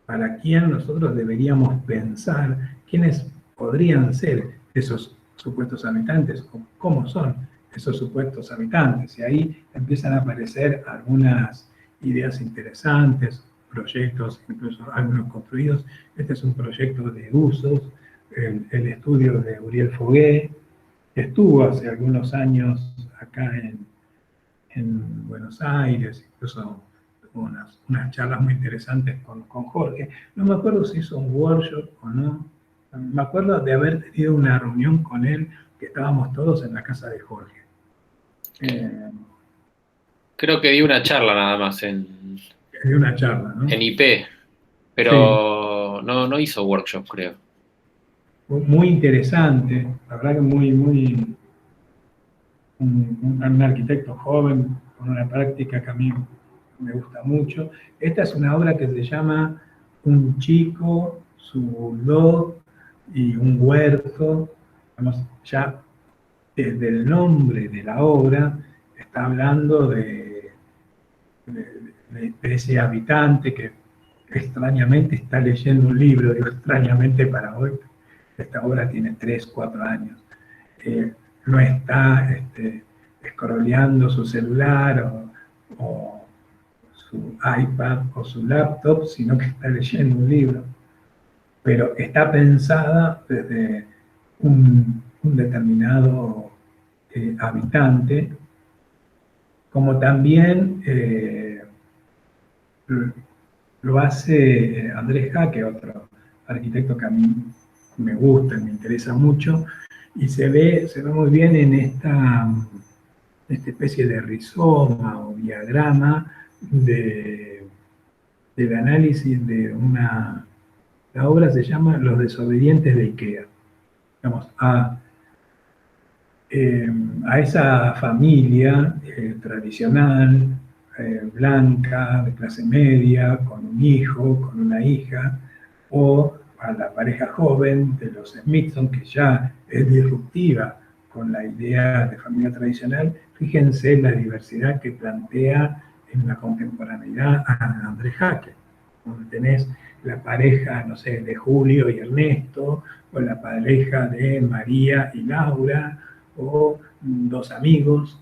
¿para quién nosotros deberíamos pensar quiénes podrían ser esos supuestos habitantes o cómo son esos supuestos habitantes? Y ahí empiezan a aparecer algunas ideas interesantes, proyectos, incluso algunos construidos. Este es un proyecto de usos, el estudio de Uriel Fogué, que estuvo hace algunos años acá en Buenos Aires, incluso tuvo unas charlas muy interesantes con Jorge. No me acuerdo si hizo un workshop o no. Me acuerdo de haber tenido una reunión con él, que estábamos todos en la casa de Jorge. Creo que di una charla nada más en una charla, ¿no? En IP, pero sí. no hizo workshop, creo. Muy interesante, la verdad que muy un arquitecto joven con una práctica que a mí me gusta mucho. Esta es una obra que se llama Un chico, su bulldog y un huerto. Vamos, ya desde el nombre de la obra está hablando de ese habitante que extrañamente está leyendo un libro, digo extrañamente para hoy, esta obra tiene 3, 4 años. No está scrolleando su celular o su iPad o su laptop, sino que está leyendo un libro. Pero está pensada desde un determinado habitante, como también lo hace Andrés Jaque, otro arquitecto que a mí me gusta, me interesa mucho, y se ve muy bien en esta especie de rizoma o diagrama del análisis de la obra se llama Los desobedientes de Ikea. Digamos, a esa familia tradicional, blanca, de clase media, con un hijo, con una hija, o a la pareja joven de los Smithson, que ya es disruptiva con la idea de familia tradicional. Fíjense la diversidad que plantea en la contemporaneidad a Andrés Jaque, donde tenés la pareja, no sé, de Julio y Ernesto, o la pareja de María y Laura, o 2 amigos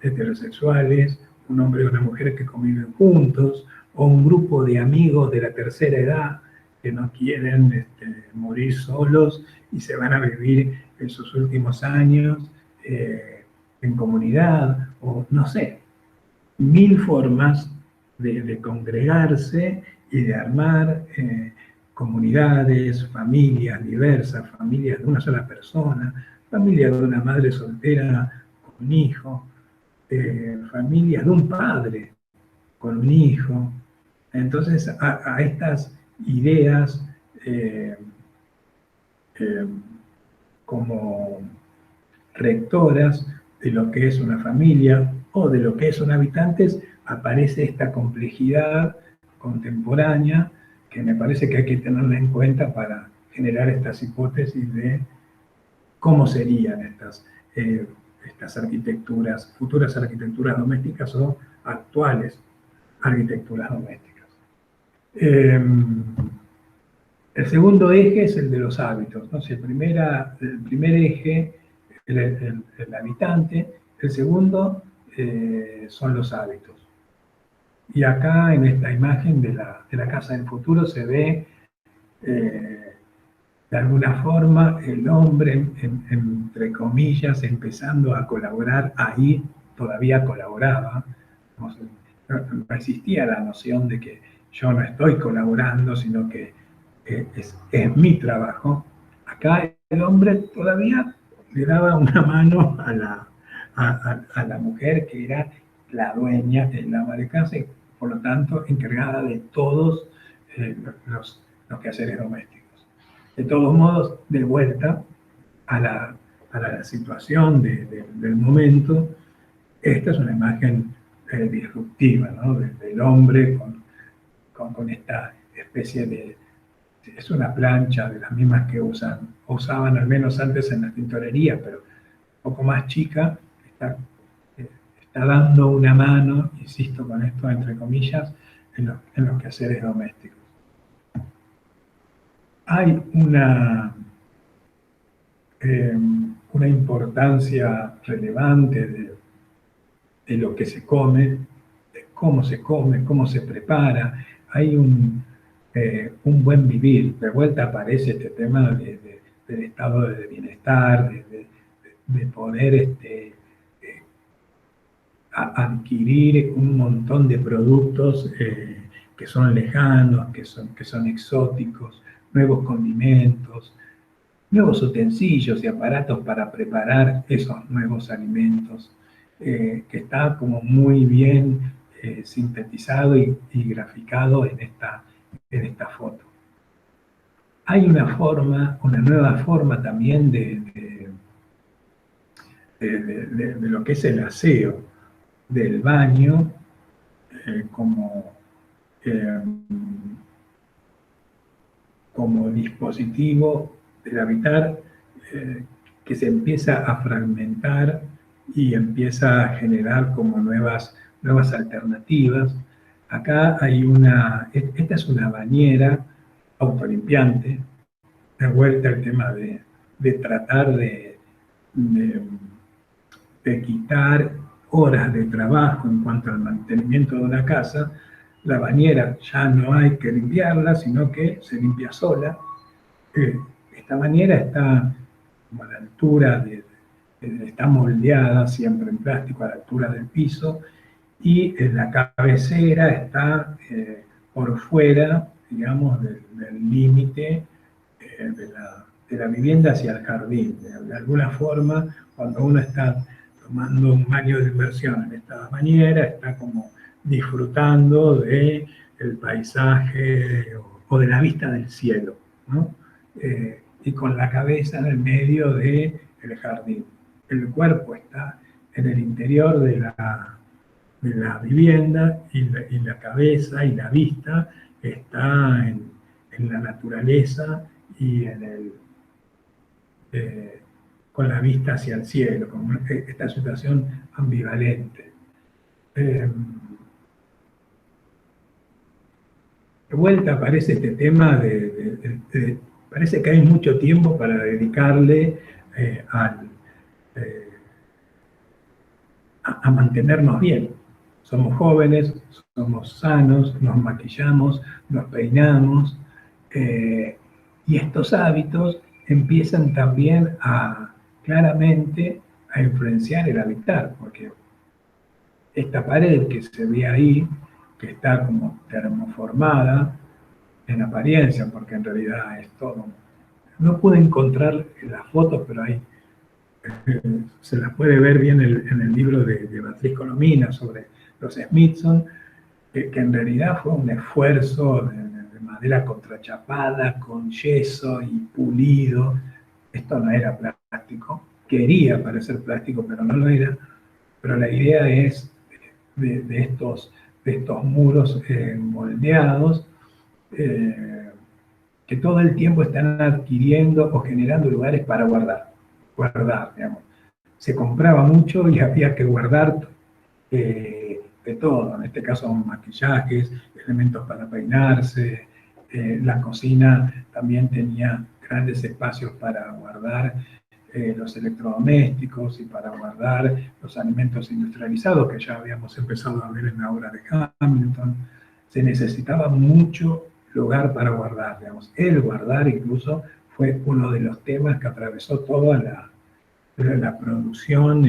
heterosexuales, un hombre y una mujer que conviven juntos, o un grupo de amigos de la tercera edad que no quieren morir solos y se van a vivir en sus últimos años en comunidad, o no sé, 1000 formas de congregarse y de armar comunidades, familias diversas, familias de una sola persona, familia de una madre soltera con un hijo, familias de un padre con un hijo. Entonces, a estas ideas como rectoras de lo que es una familia o de lo que son habitantes, aparece esta complejidad contemporánea que me parece que hay que tenerla en cuenta para generar estas hipótesis de cómo serían estas arquitecturas, futuras arquitecturas domésticas o actuales arquitecturas domésticas. El segundo eje es el de los hábitos, ¿no? El primer eje, el habitante, el segundo son los hábitos. Y acá en esta imagen de la casa del futuro se ve de alguna forma el hombre, entre comillas, empezando a colaborar. Ahí todavía colaboraba, no existía la noción de que yo no estoy colaborando, sino que es mi trabajo. Acá el hombre todavía le daba una mano a la mujer, que era la dueña, el ama de casa, y por lo tanto encargada de todos los quehaceres domésticos. De todos modos, de vuelta a la situación del momento, esta es una imagen disruptiva, ¿no? Del hombre con esta especie de... Es una plancha de las mismas que usaban al menos antes en la tintorería, pero un poco más chica, está dando una mano, insisto con esto entre comillas, en los quehaceres domésticos. Hay una importancia relevante de lo que se come, de cómo se come, cómo se prepara. Hay un buen vivir. De vuelta aparece este tema del estado de bienestar, de poder adquirir un montón de productos que son lejanos, que son exóticos, nuevos condimentos, nuevos utensilios y aparatos para preparar esos nuevos alimentos, que está como muy bien sintetizado y graficado en esta foto. Hay una nueva forma también de lo que es el aseo del baño como dispositivo del habitar, que se empieza a fragmentar y empieza a generar como nuevas alternativas. Acá hay esta es una bañera autolimpiante, de vuelta al tema de tratar de quitar horas de trabajo en cuanto al mantenimiento de una casa. La bañera ya no hay que limpiarla, sino que se limpia sola. Esta bañera está como a la altura está moldeada siempre en plástico a la altura del piso, y la cabecera está por fuera, digamos, del límite de la vivienda hacia el jardín. De alguna forma, cuando uno está tomando un baño de inmersión en esta bañera, está como disfrutando del paisaje o de la vista del cielo, ¿no? Y con la cabeza en el medio del jardín. El cuerpo está en el interior de la vivienda, y la cabeza y la vista está en la naturaleza y con la vista hacia el cielo, con esta situación ambivalente. De vuelta aparece este tema parece que hay mucho tiempo para dedicarle a mantenernos bien. Somos jóvenes, somos sanos, nos maquillamos, nos peinamos, y estos hábitos empiezan también claramente a influenciar el habitar, porque esta pared que se ve ahí, que está como termoformada en apariencia, porque en realidad es todo. No pude encontrar las fotos, pero ahí se las puede ver bien en el libro de Beatriz Colomina sobre los Smithson, que en realidad fue un esfuerzo de madera contrachapada, con yeso y pulido. Esto no era plástico, quería parecer plástico, pero no lo era. Pero la idea es de estos muros moldeados, que todo el tiempo están adquiriendo o generando lugares para guardar, digamos. Se compraba mucho y había que guardar de todo, en este caso maquillajes, elementos para peinarse. La cocina también tenía grandes espacios para guardar los electrodomésticos y para guardar los alimentos industrializados que ya habíamos empezado a ver en la obra de Hamilton. Se necesitaba mucho lugar para guardar, digamos. El guardar incluso fue uno de los temas que atravesó toda la producción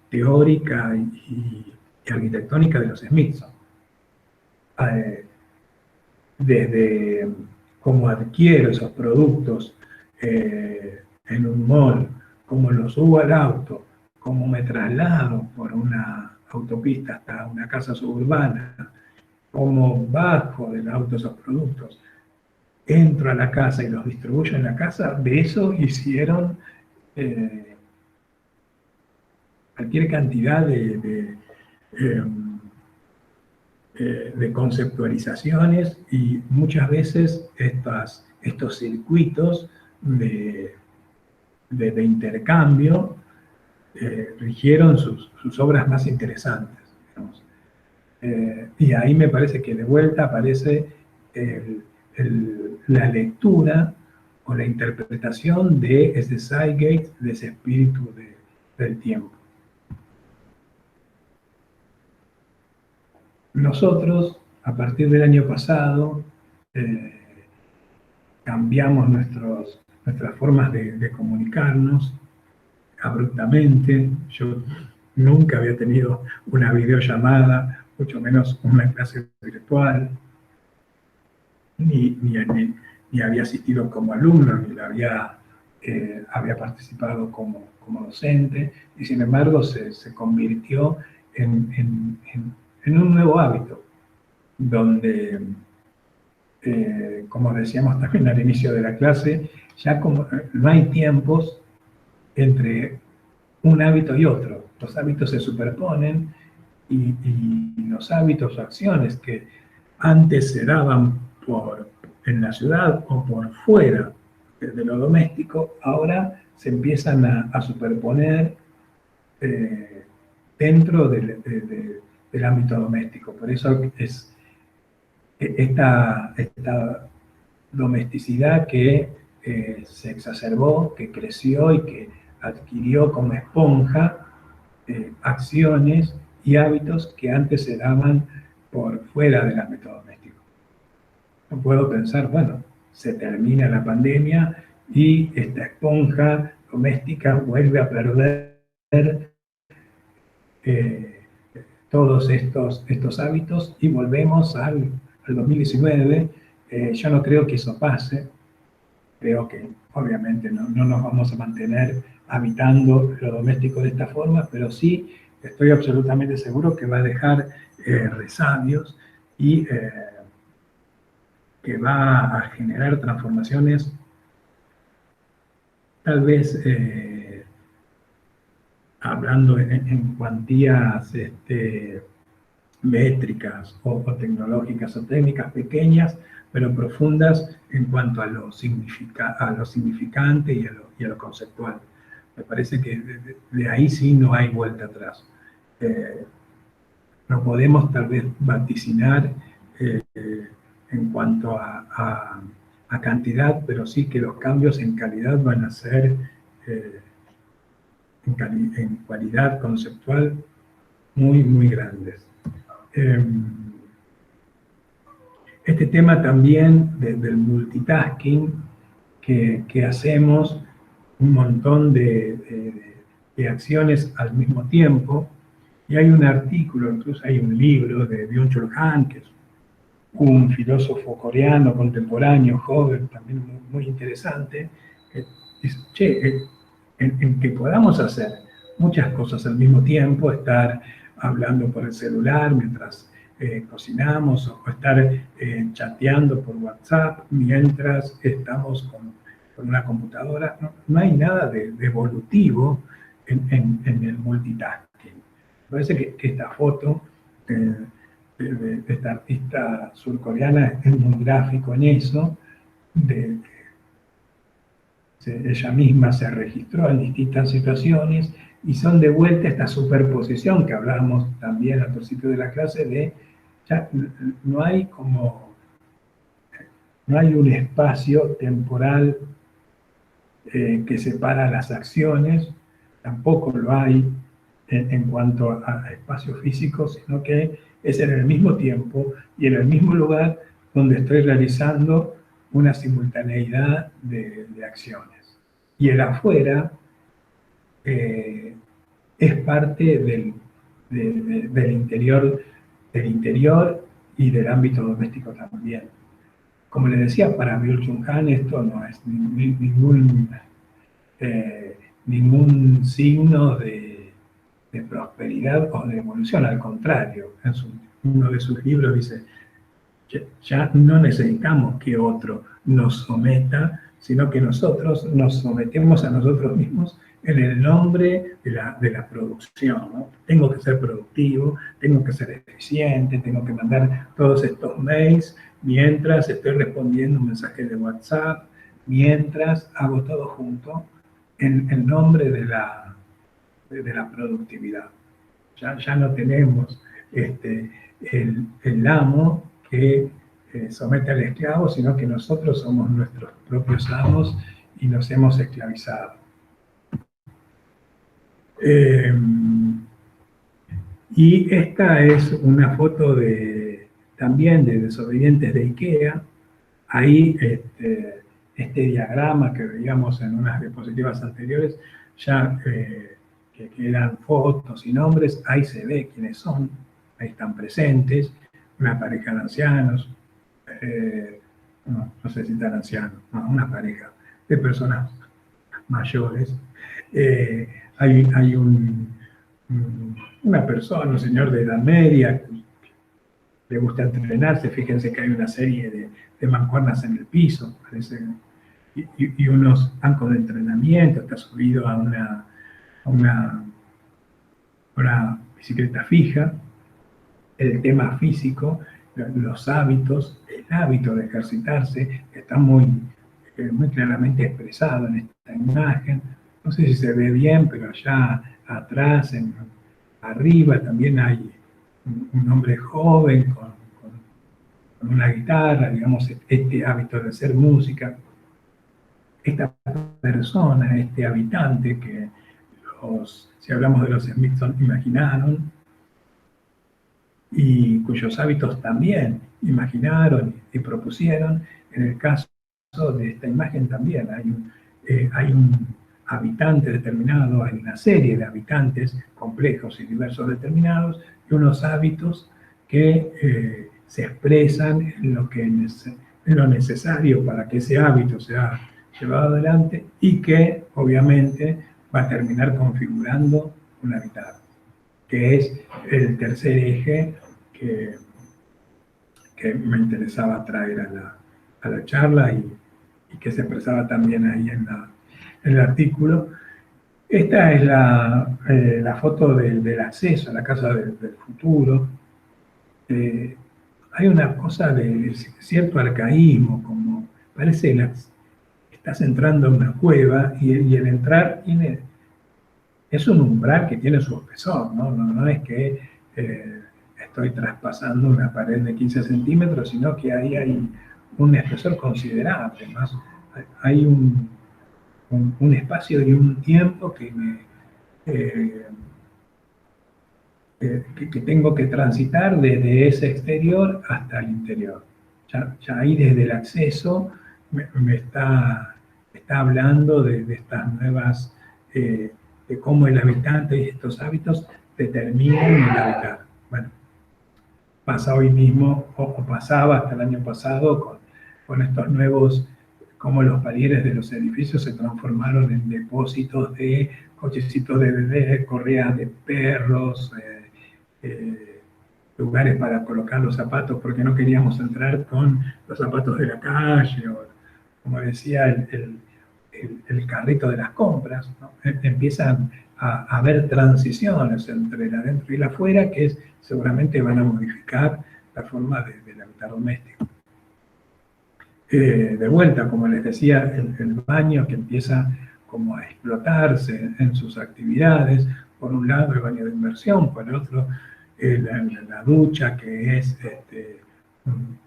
teórica y arquitectónica de los Smithson. Desde cómo adquiero esos productos en un mall, cómo los subo al auto, cómo me traslado por una autopista hasta una casa suburbana, como bajo del auto esos productos, entro a la casa y los distribuyo en la casa, de eso hicieron cualquier cantidad de conceptualizaciones, y muchas veces estos circuitos de intercambio rigieron sus obras más interesantes, digamos. Y ahí me parece que de vuelta aparece la lectura o la interpretación de ese Zeitgeist, de ese espíritu del tiempo. Nosotros, a partir del año pasado, cambiamos nuestras formas de comunicarnos abruptamente. Yo nunca había tenido una videollamada, mucho menos una clase virtual, ni había asistido como alumno, ni había participado como docente, y sin embargo se convirtió en un nuevo hábito, donde, como decíamos también al inicio de la clase, ya como no hay tiempos entre un hábito y otro. Los hábitos se superponen, y los hábitos o acciones que antes se daban en la ciudad o por fuera de lo doméstico, ahora se empiezan a superponer dentro del ámbito doméstico. Por eso es esta domesticidad que se exacerbó, que creció y que adquirió como esponja acciones y hábitos que antes se daban por fuera del ámbito doméstico. No puedo pensar, bueno, se termina la pandemia y esta esponja doméstica vuelve a perder todos estos hábitos y volvemos al 2019. Yo no creo que eso pase. Creo que obviamente no nos vamos a mantener habitando lo doméstico de esta forma, pero sí estoy absolutamente seguro que va a dejar resabios y que va a generar transformaciones tal vez hablando en cuantías métricas o tecnológicas o técnicas pequeñas, pero profundas en cuanto a lo significante y a lo conceptual. Me parece que de ahí sí no hay vuelta atrás. No podemos tal vez vaticinar en cuanto a cantidad, pero sí que los cambios en calidad van a ser, en cualidad conceptual, muy, muy grandes. Este tema también del multitasking que hacemos, un montón de acciones al mismo tiempo, y hay un artículo, incluso hay un libro de Byung-Chul Han, que es un filósofo coreano contemporáneo, joven, también muy interesante, que dice, en que podamos hacer muchas cosas al mismo tiempo, estar hablando por el celular mientras cocinamos, o estar chateando por WhatsApp mientras estamos con una computadora. No hay nada de evolutivo en el multitasking. Me parece que esta foto de esta artista surcoreana es muy gráfico en eso. Ella misma se registró en distintas situaciones y son de vuelta esta superposición que hablábamos también al principio de la clase de ya no hay un espacio temporal que separa las acciones, tampoco lo hay en cuanto a espacio físico, sino que es en el mismo tiempo y en el mismo lugar donde estoy realizando una simultaneidad de acciones. Y el afuera es parte del interior y del ámbito doméstico también. Como les decía, para Byung-Chul Han esto no es ningún signo de prosperidad o de evolución, al contrario. En uno de sus libros dice, ya no necesitamos que otro nos someta, sino que nosotros nos sometemos a nosotros mismos en el nombre de la producción, ¿no? Tengo que ser productivo, tengo que ser eficiente, tengo que mandar todos estos mails mientras estoy respondiendo un mensaje de WhatsApp, mientras hago todo junto en el nombre de la productividad. Ya no tenemos el amo que somete al esclavo, sino que nosotros somos nuestros propios amos y nos hemos esclavizado. Y esta es una foto también de desobedientes de IKEA. Ahí este diagrama que veíamos en unas diapositivas anteriores, ya que eran fotos y nombres, ahí se ve quiénes son, ahí están presentes, una pareja de ancianos, no sé si tan ancianos, no, una pareja de personas mayores. Hay una persona, un señor de edad media, que le gusta entrenarse. Fíjense que hay una serie de mancuernas en el piso, parece, y unos bancos de entrenamiento. Está subido a una bicicleta fija. El tema físico, los hábitos, el hábito de ejercitarse está muy claramente expresado en esta imagen. No sé si se ve bien, pero allá atrás, arriba, también hay un hombre joven con una guitarra, digamos, este hábito de hacer música. Esta persona, este habitante que si hablamos de los Smithson, imaginaron, y cuyos hábitos también imaginaron y propusieron. En el caso de esta imagen también hay un habitante determinado, hay una serie de habitantes complejos y diversos determinados, y unos hábitos que se expresan en lo necesario para que ese hábito sea llevado adelante y que obviamente va a terminar configurando un hábitat, que es el tercer eje que me interesaba traer a la charla y que se expresaba también ahí en el artículo. Esta es la foto del acceso a la casa del futuro. Hay una cosa de cierto arcaísmo, como parece que estás entrando a una cueva y el entrar es un umbral que tiene su espesor, no es que estoy traspasando una pared de 15 centímetros, sino que ahí hay un espesor considerable, más hay un espacio y un tiempo que tengo que transitar desde ese exterior hasta el interior. Ya ahí desde el acceso me está hablando de estas nuevas, de cómo el habitante y estos hábitos determinan el habitar. Bueno, pasa hoy mismo, o pasaba hasta el año pasado, con estos nuevos, cómo los palieres de los edificios se transformaron en depósitos de cochecitos de bebés, correas de perros, lugares para colocar los zapatos, porque no queríamos entrar con los zapatos de la calle, o como decía, el carrito de las compras, ¿no? Empiezan a haber transiciones entre el adentro y el afuera que seguramente van a modificar la forma del hábitat doméstico. De vuelta, como les decía, el baño que empieza como a explotarse en sus actividades. Por un lado el baño de inmersión, por el otro la ducha, que es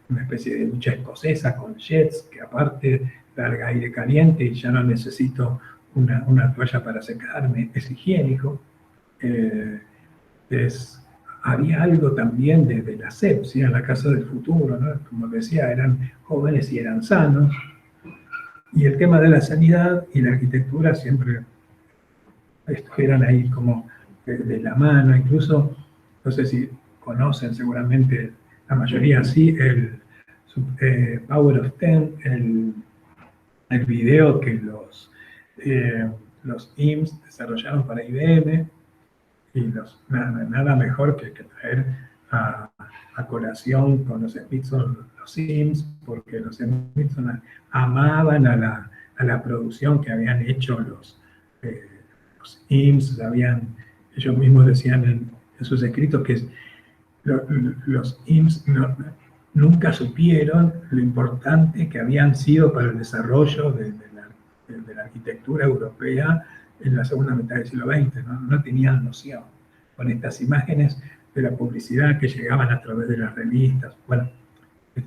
una especie de ducha escocesa con jets, que aparte larga aire caliente y ya no necesito una toalla para secarme, es higiénico. Había algo también de la asepsia en la casa del futuro, ¿no? Como decía, eran jóvenes y eran sanos. Y el tema de la sanidad y la arquitectura siempre estuvieron ahí como de la mano. Incluso, no sé si conocen, seguramente la mayoría sí, el Power of Ten, el video que los IMSS desarrollaron para IBM, nada mejor que traer a colación con los Smithson los Sims, porque los Smithson amaban a la producción que habían hecho los Sims, ellos mismos decían en sus escritos que los Sims nunca supieron lo importante que habían sido para el desarrollo de la arquitectura europea en la segunda mitad del siglo XX, no tenían noción. Con estas imágenes de la publicidad que llegaban a través de las revistas, bueno,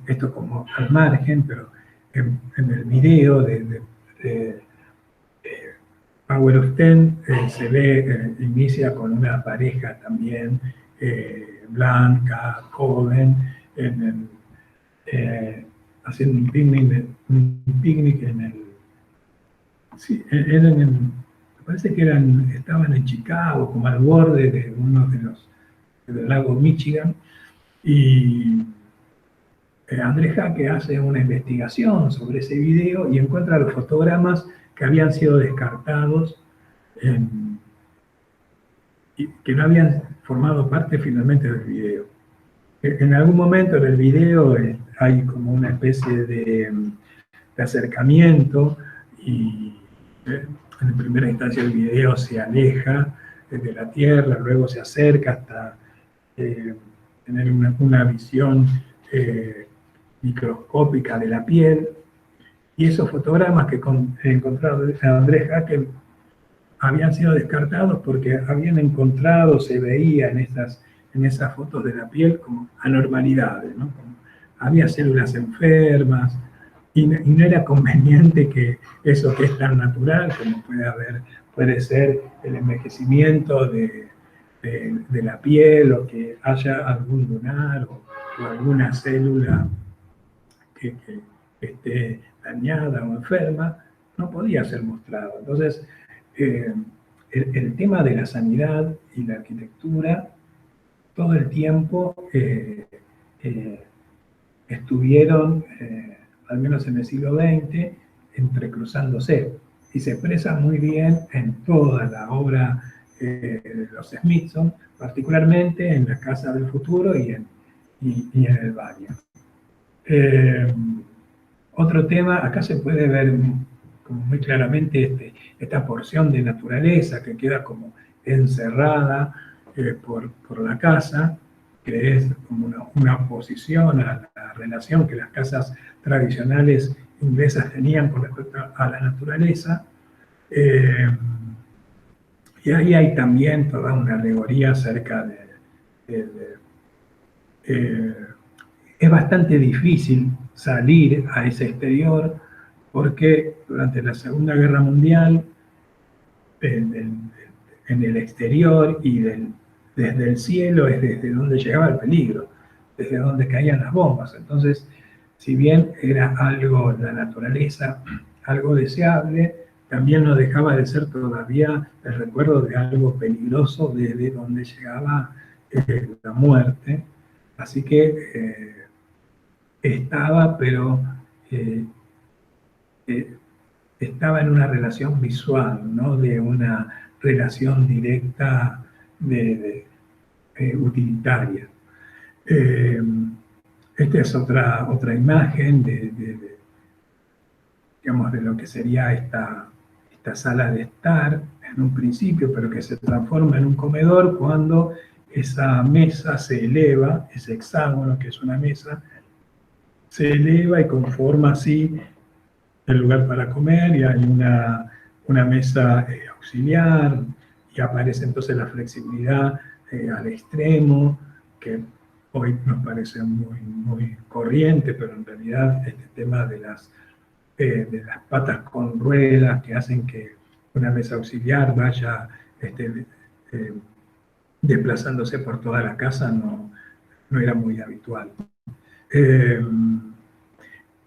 esto como al margen, pero en el video de Power of Ten se ve, inicia con una pareja también blanca, joven, haciendo un picnic en el... Sí, me parece que estaban en Chicago, como al borde de uno del lago Michigan, y Andrés Jacque hace una investigación sobre ese video y encuentra los fotogramas que habían sido descartados y que no habían formado parte finalmente del video. En algún momento en el video hay como una especie de acercamiento y en primera instancia el video se aleja de la Tierra, luego se acerca hasta tener una visión microscópica de la piel, y esos fotogramas que encontrado Andrés Jacque habían sido descartados porque habían encontrado, se veía en esas fotos de la piel como anormalidades, ¿no? Como había células enfermas, y no era conveniente que eso que es tan natural, como puede ser el envejecimiento de la piel, o que haya algún lunar o alguna célula que esté dañada o enferma, no podía ser mostrado. Entonces, el tema de la sanidad y la arquitectura, todo el tiempo estuvieron, al menos en el siglo XX, entrecruzándose, y se expresa muy bien en toda la obra de los Smithson, particularmente en La Casa del Futuro y en El Baño. Otro tema, acá se puede ver como muy claramente esta porción de naturaleza que queda como encerrada por la casa, que es como una oposición a la relación que las casas tradicionales inglesas tenían con respecto a la naturaleza. Y ahí hay también toda una alegoría acerca es bastante difícil salir a ese exterior porque durante la Segunda Guerra Mundial, en el exterior y desde el cielo es desde donde llegaba el peligro, desde donde caían las bombas. Entonces, si bien era algo, la naturaleza, algo deseable, también no dejaba de ser todavía el recuerdo de algo peligroso desde donde llegaba la muerte. Así que estaba, pero estaba en una relación visual, no de una relación directa utilitaria. Esta es otra imagen digamos, de lo que sería esta sala de estar en un principio, pero que se transforma en un comedor cuando esa mesa se eleva, ese hexágono que es una mesa, se eleva y conforma así el lugar para comer, y hay una mesa auxiliar, y aparece entonces la flexibilidad al extremo, que hoy nos parece muy corriente, pero en realidad este tema de las patas con ruedas que hacen que una mesa auxiliar vaya desplazándose por toda la casa no era muy habitual.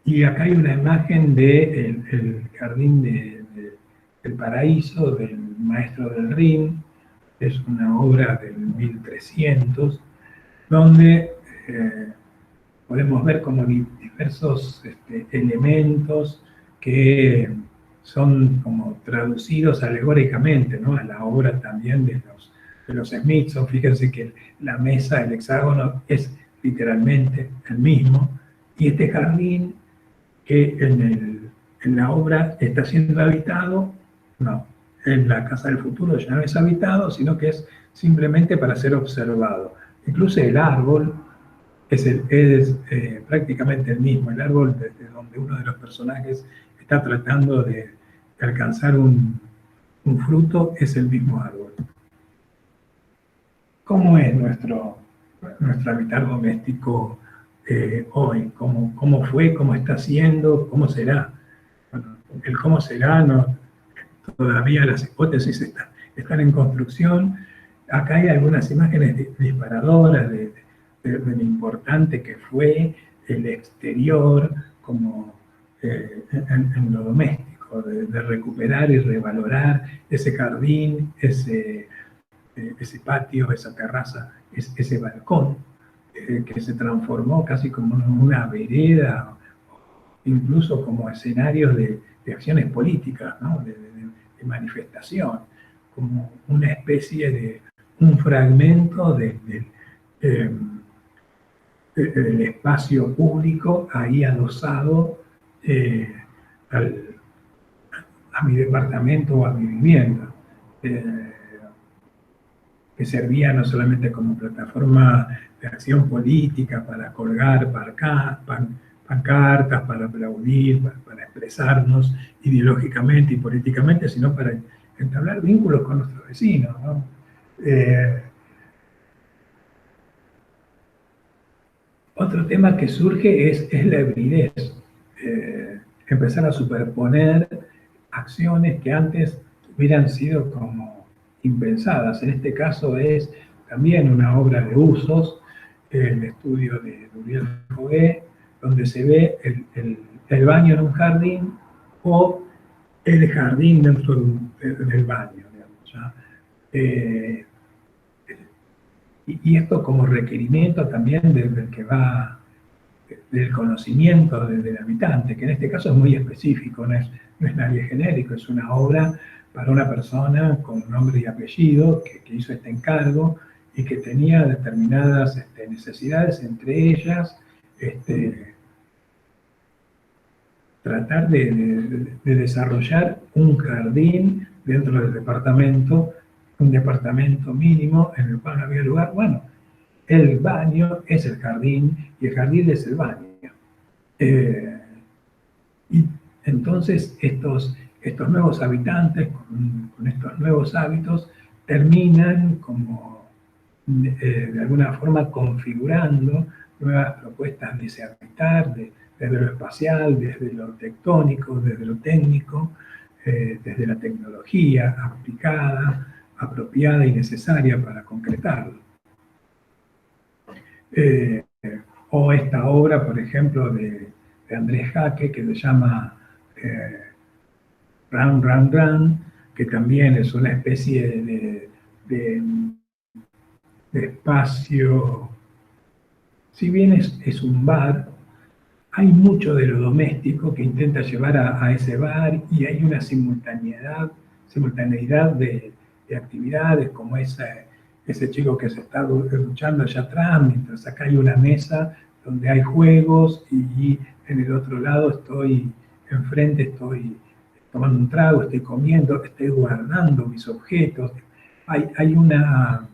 Y acá hay una imagen del jardín del paraíso del maestro del Rin, es una obra del 1300, donde podemos ver como diversos elementos que son como traducidos alegóricamente, ¿no?, a la obra también de los Smithson. Fíjense que la mesa, el hexágono, es literalmente el mismo, y este jardín que en la obra está siendo habitado, no, en la Casa del Futuro ya no es habitado, sino que es simplemente para ser observado. Incluso el árbol es prácticamente el mismo, el árbol desde donde uno de los personajes está tratando de alcanzar un fruto es el mismo árbol. ¿Cómo es nuestro hábitat doméstico hoy? ¿Cómo fue? ¿Cómo está siendo? ¿Cómo será? Bueno, el cómo será, todavía las hipótesis están en construcción. Acá hay algunas imágenes disparadoras de lo importante que fue el exterior como en lo doméstico, de recuperar y revalorar ese jardín, ese patio, esa terraza, ese balcón, que se transformó casi como una vereda, incluso como escenarios de acciones políticas, ¿no? de manifestación, como una especie de un fragmento del espacio público ahí adosado a mi departamento o a mi vivienda, que servía no solamente como plataforma de acción política para colgar pancartas, para aplaudir, para expresarnos ideológicamente y políticamente, sino para entablar vínculos con nuestros vecinos, ¿no? Otro tema que surge es la hibridez, empezar a superponer acciones que antes hubieran sido como impensadas. En este caso es también una obra de usos, el estudio de Uriel Fogué, donde se ve el baño en un jardín o el jardín dentro del baño, digamos, ¿ya? Y esto como requerimiento también del conocimiento del habitante, que en este caso es muy específico, no es nadie genérico, es una obra para una persona con nombre y apellido que hizo este encargo y que tenía determinadas necesidades, entre ellas tratar de desarrollar un jardín dentro del departamento, un departamento mínimo en el cual no había lugar. Bueno, el baño es el jardín y el jardín es el baño. Y entonces estos nuevos habitantes con estos nuevos hábitos terminan como de alguna forma configurando nuevas propuestas de ese habitar, desde lo espacial, desde lo tectónico, desde lo técnico, desde la tecnología aplicada, apropiada y necesaria para concretarlo. O esta obra, por ejemplo, de Andrés Jaque, que se llama Run, Run, Run, que también es una especie de espacio, si bien es un bar, hay mucho de lo doméstico que intenta llevar a ese bar, y hay una simultaneidad de actividades, como ese chico que se está duchando allá atrás, mientras acá hay una mesa donde hay juegos, y en el otro lado enfrente estoy tomando un trago, estoy comiendo, estoy guardando mis objetos. Hay una,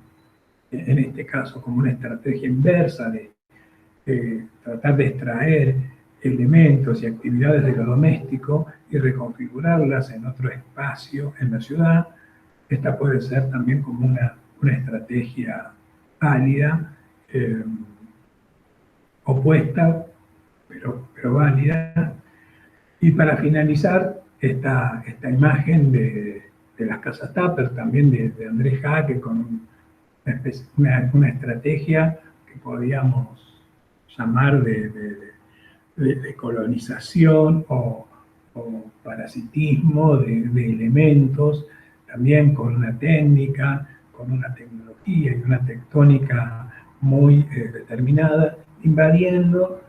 en este caso, como una estrategia inversa de tratar de extraer elementos y actividades de lo doméstico y reconfigurarlas en otro espacio en la ciudad. Esta puede ser también como una estrategia válida, opuesta, pero válida. Y para finalizar, esta imagen de las casas Tupper, también de Andrés Jaque, con una estrategia que podríamos llamar de colonización o parasitismo de elementos, también con una técnica, con una tecnología y una tectónica muy determinada, invadiendo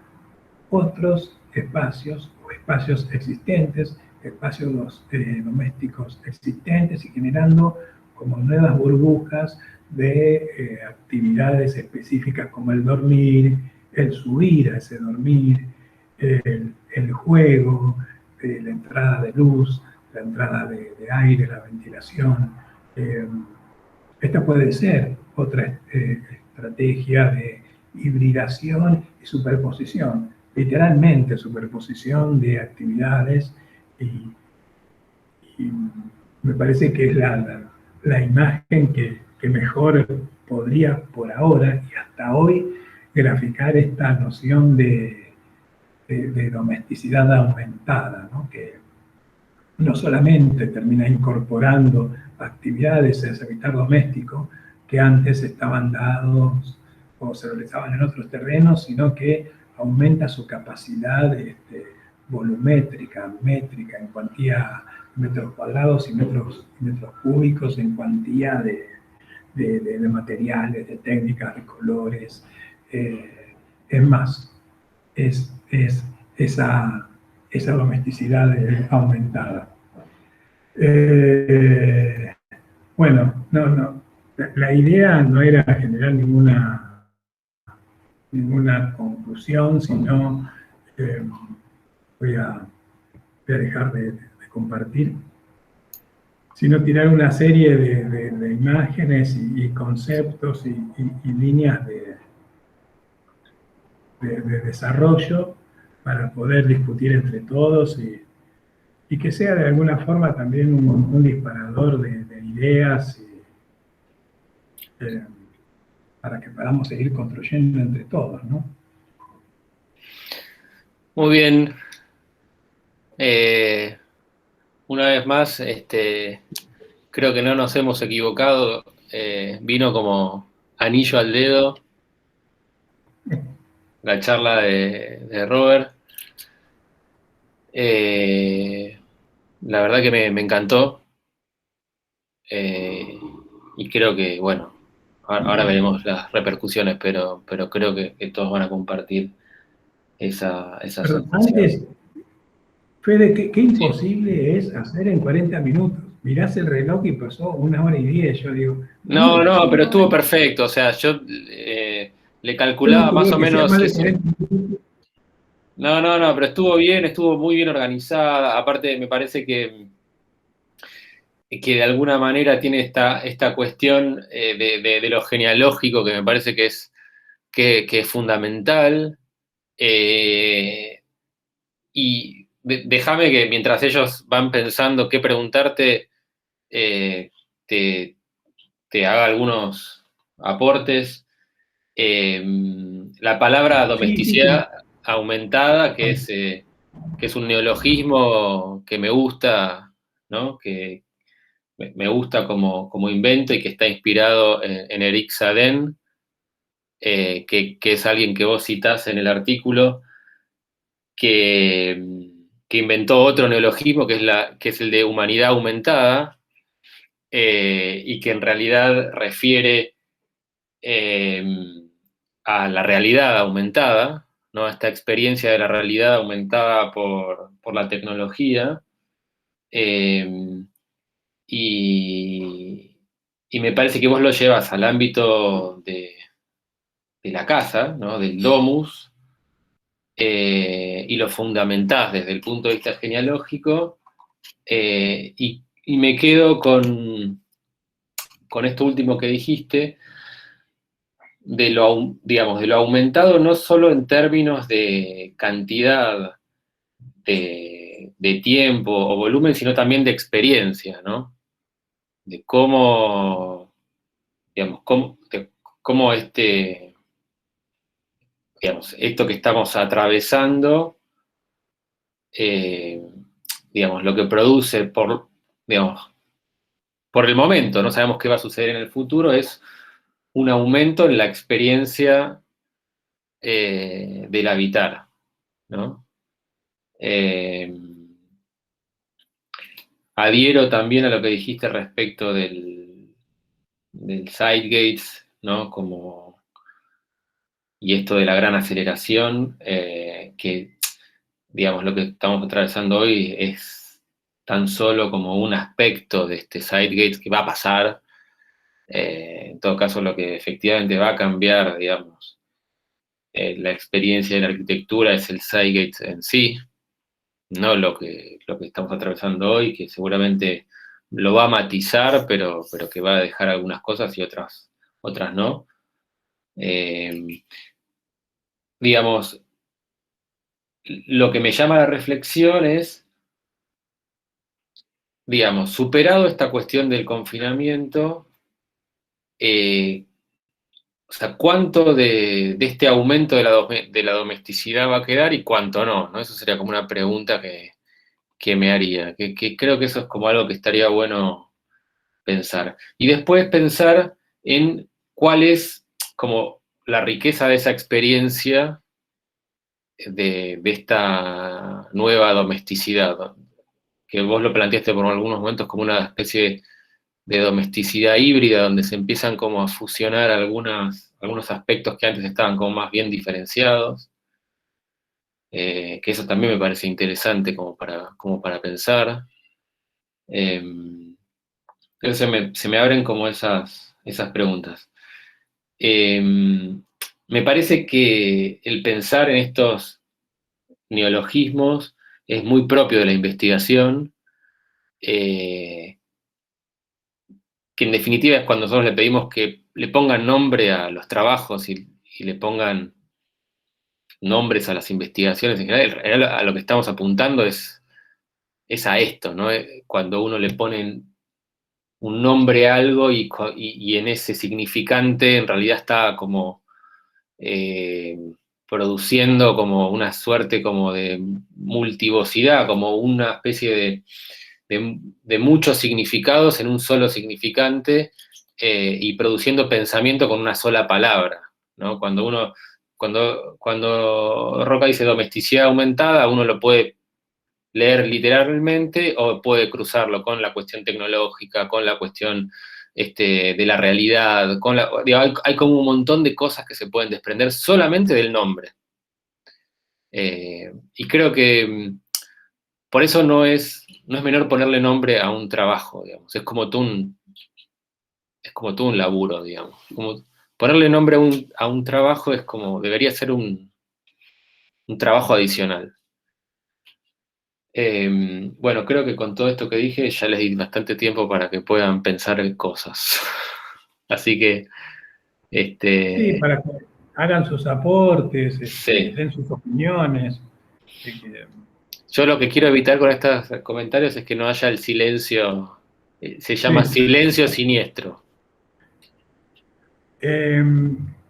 otros espacios o espacios existentes, espacios domésticos existentes, y generando como nuevas burbujas de actividades específicas como el dormir, el subir a ese dormir, el juego, la entrada de luz, la entrada de aire, la ventilación. Esta puede ser otra estrategia de hibridación y superposición, literalmente superposición de actividades y me parece que es la imagen que mejor podría por ahora y hasta hoy graficar esta noción de domesticidad aumentada, ¿no? Que no solamente termina incorporando actividades en ese habitar doméstico que antes estaban dados o se realizaban en otros terrenos, sino que aumenta su capacidad volumétrica, métrica, en cuantía de metros cuadrados y metros cúbicos, en cuantía de materiales, de técnicas, de colores. Es más, es esa domesticidad aumentada. Bueno, no, la idea no era generar ninguna conclusión, sino voy a dejar de compartir, sino tirar una serie de imágenes y conceptos y líneas de desarrollo para poder discutir entre todos y que sea de alguna forma también un disparador de ideas para que podamos seguir construyendo entre todos, ¿no? Muy bien. Una vez más, creo que no nos hemos equivocado. Vino como anillo al dedo la charla de Robert. La verdad que me encantó. Y creo que, bueno, ahora veremos las repercusiones, pero creo que todos van a compartir esa sensación. Antes, Fede, qué imposible es hacer en 40 minutos. Mirás el reloj y pasó 1 hora y 10, yo digo. No, pero estuvo perfecto, o sea, yo le calculaba más o menos... No, pero estuvo bien, estuvo muy bien organizada, aparte me parece que de alguna manera tiene esta cuestión de lo genealógico que me parece que es fundamental. Y déjame que mientras ellos van pensando qué preguntarte, te haga algunos aportes. La palabra domesticidad aumentada, que es un neologismo que me gusta, ¿no? Que me gusta como invento y que está inspirado en Eric Sadin, que es alguien que vos citás en el artículo, que inventó otro neologismo que es el de humanidad aumentada, y que en realidad refiere a la realidad aumentada, ¿no? A esta experiencia de la realidad aumentada por la tecnología. Y me parece que vos lo llevas al ámbito de la casa, ¿no? Del domus, y lo fundamentás desde el punto de vista genealógico, y me quedo con esto último que dijiste, de lo aumentado no solo en términos de cantidad de tiempo o volumen, sino también de experiencia, ¿no? De cómo, digamos, cómo esto que estamos atravesando, digamos, lo que produce por el momento, no sabemos qué va a suceder en el futuro, es un aumento en la experiencia del habitar, ¿no? Adhiero también a lo que dijiste respecto del Sidegates, ¿no? Y esto de la gran aceleración, que, digamos, lo que estamos atravesando hoy es tan solo como un aspecto de este Sidegates que va a pasar, En todo caso, lo que efectivamente va a cambiar, digamos, la experiencia de la arquitectura es el Cygate en sí, no lo que estamos atravesando hoy, que seguramente lo va a matizar, pero que va a dejar algunas cosas y otras no. Digamos, lo que me llama a la reflexión es, digamos, superado esta cuestión del confinamiento, o sea, ¿cuánto de este aumento de la domesticidad va a quedar y cuánto no? ¿No? Eso sería como una pregunta que me haría, que creo que eso es como algo que estaría bueno pensar. Y después pensar en cuál es como la riqueza de esa experiencia de esta nueva domesticidad, que vos lo planteaste por algunos momentos como una especie de domesticidad híbrida, donde se empiezan como a fusionar algunos aspectos que antes estaban como más bien diferenciados, que eso también me parece interesante como para pensar. Entonces se me abren como esas preguntas. Me parece que el pensar en estos neologismos es muy propio de la investigación, que en definitiva es cuando nosotros le pedimos que le pongan nombre a los trabajos y le pongan nombres a las investigaciones en general. En realidad a lo que estamos apuntando es a esto, ¿no? Cuando uno le pone un nombre a algo y en ese significante en realidad está como produciendo como una suerte como de multivocidad, como una especie de muchos significados en un solo significante, y produciendo pensamiento con una sola palabra, ¿no? Cuando Roca dice domesticidad aumentada, uno lo puede leer literalmente o puede cruzarlo con la cuestión tecnológica, con la cuestión de la realidad, hay como un montón de cosas que se pueden desprender solamente del nombre. Y creo que por eso no es menor ponerle nombre a un trabajo, digamos. Es como todo un laburo, digamos. Como ponerle nombre a un trabajo es como, debería ser un trabajo adicional. Bueno, creo que con todo esto que dije ya les di bastante tiempo para que puedan pensar en cosas. Así que... Sí, para que hagan sus aportes, sí. den sus opiniones. Yo lo que quiero evitar con estos comentarios es que no haya el silencio, se llama silencio siniestro.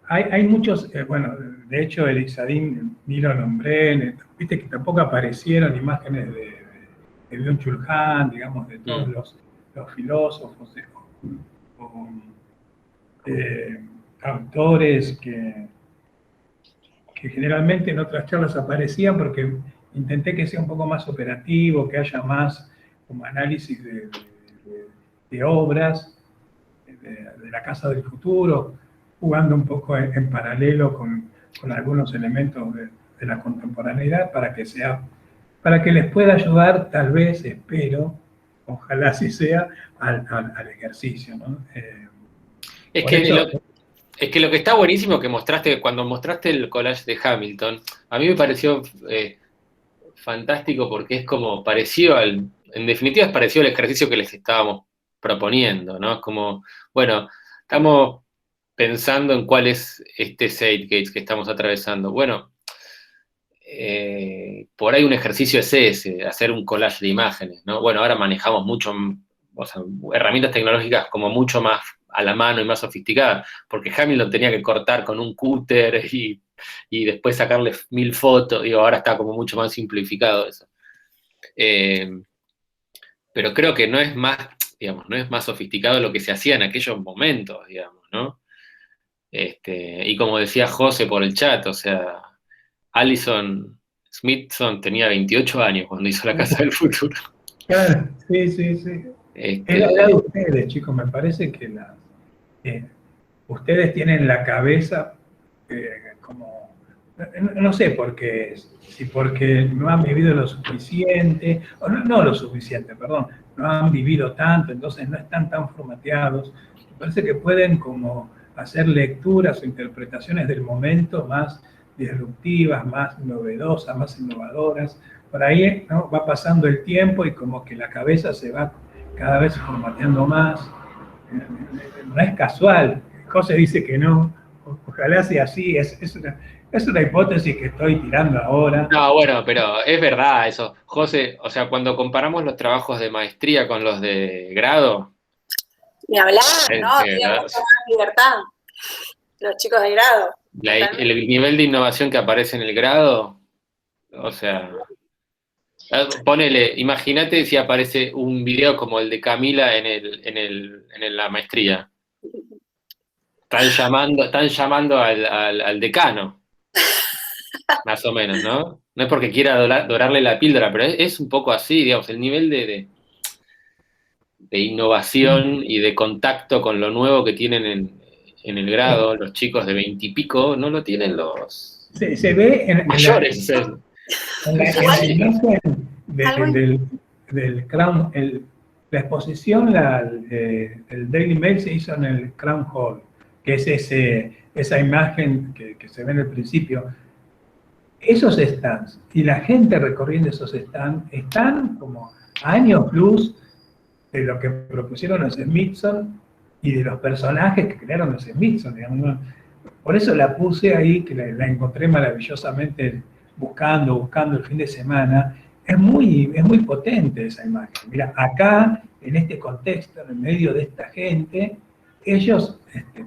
Hay muchos, bueno, de hecho el Ixadín ni lo nombré, viste que tampoco aparecieron imágenes de Byung-Chul Han, digamos, de todos los filósofos o autores que generalmente en otras charlas aparecían, porque intenté que sea un poco más operativo, que haya más como análisis de obras de la Casa del Futuro, jugando un poco en paralelo con algunos elementos de la contemporaneidad para que les pueda ayudar, tal vez, espero, ojalá así sea, al ejercicio, ¿no? Es que lo que está buenísimo que mostraste, cuando mostraste el collage de Hamilton, a mí me pareció fantástico porque es como parecido en definitiva es parecido al ejercicio que les estábamos proponiendo, ¿no? Es como, bueno, estamos pensando en cuál es este Zeitgeist que estamos atravesando. Bueno, por ahí un ejercicio es ese, hacer un collage de imágenes, ¿no? Bueno, ahora manejamos herramientas tecnológicas como mucho más a la mano y más sofisticadas, porque Hamilton tenía que cortar con un cúter y después sacarle 1000 fotos, ahora está como mucho más simplificado eso. Pero creo que no es más sofisticado lo que se hacía en aquellos momentos, digamos, ¿no? Y como decía José por el chat, o sea, Alison Smithson tenía 28 años cuando hizo La Casa del Futuro. Claro, sí. Es la edad de ustedes, chicos, me parece que ustedes tienen la cabeza como, no sé por qué, si porque no han vivido lo suficiente, o no lo suficiente, perdón, no han vivido tanto, entonces no están tan formateados, Me parece que pueden como hacer lecturas o interpretaciones del momento más disruptivas, más novedosas, más innovadoras. Por ahí, ¿no? Va pasando el tiempo y como que la cabeza se va cada vez formateando más. No es casual. José dice que no. Ojalá sea así. Es una hipótesis que estoy tirando ahora. No, bueno, pero es verdad eso. José, o sea, cuando comparamos los trabajos de maestría con los de grado... Ni hablar, ¿no? Tienen mucha más libertad los chicos de grado. El nivel de innovación que aparece en el grado, o sea, ponele, imagínate si aparece un video como el de Camila en la maestría. Están llamando al decano, más o menos, ¿no? No es porque quiera dorarle la píldora, pero es un poco así, digamos, el nivel de innovación y de contacto con lo nuevo que tienen en el grado, los chicos de 20 y pico, no lo tienen los se ve en mayores. En la imagen del Crown, la exposición, el Daily Mail se hizo en el Crown Hall, que es esa imagen que se ve en el principio. Esos stands y la gente recorriendo esos stands están como años luz de lo que propusieron los Smithson y de los personajes que crearon los Smithson, digamos. Por eso la puse ahí, que la encontré maravillosamente buscando el fin de semana. Es muy potente esa imagen. Mira, acá, en este contexto, en medio de esta gente, ellos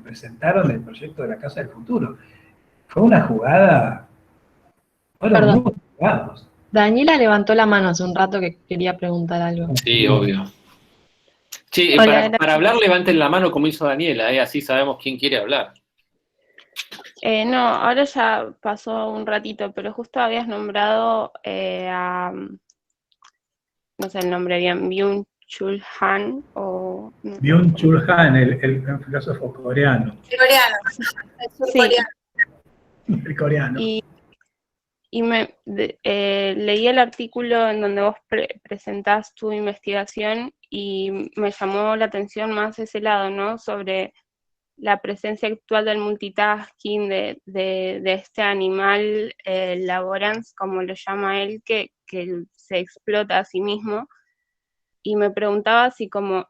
presentaron el proyecto de la Casa del Futuro. Fue una jugada... Perdón. Muy jugados. Daniela levantó la mano hace un rato que quería preguntar algo. Sí, obvio. Sí, para hablar levanten la mano como hizo Daniela, así sabemos quién quiere hablar. No, ahora ya pasó un ratito, pero justo habías nombrado a, no sé el nombre bien, Byung-Chul Han o... Byung-Chul Han, el filósofo coreano. El coreano, el surcoreano. Sí. El coreano. Y leí el artículo en donde vos presentás tu investigación y me llamó la atención más ese lado, ¿no? Sobre la presencia actual del multitasking, de este animal laborans, como lo llama él, que se explota a sí mismo. Y me preguntaba si como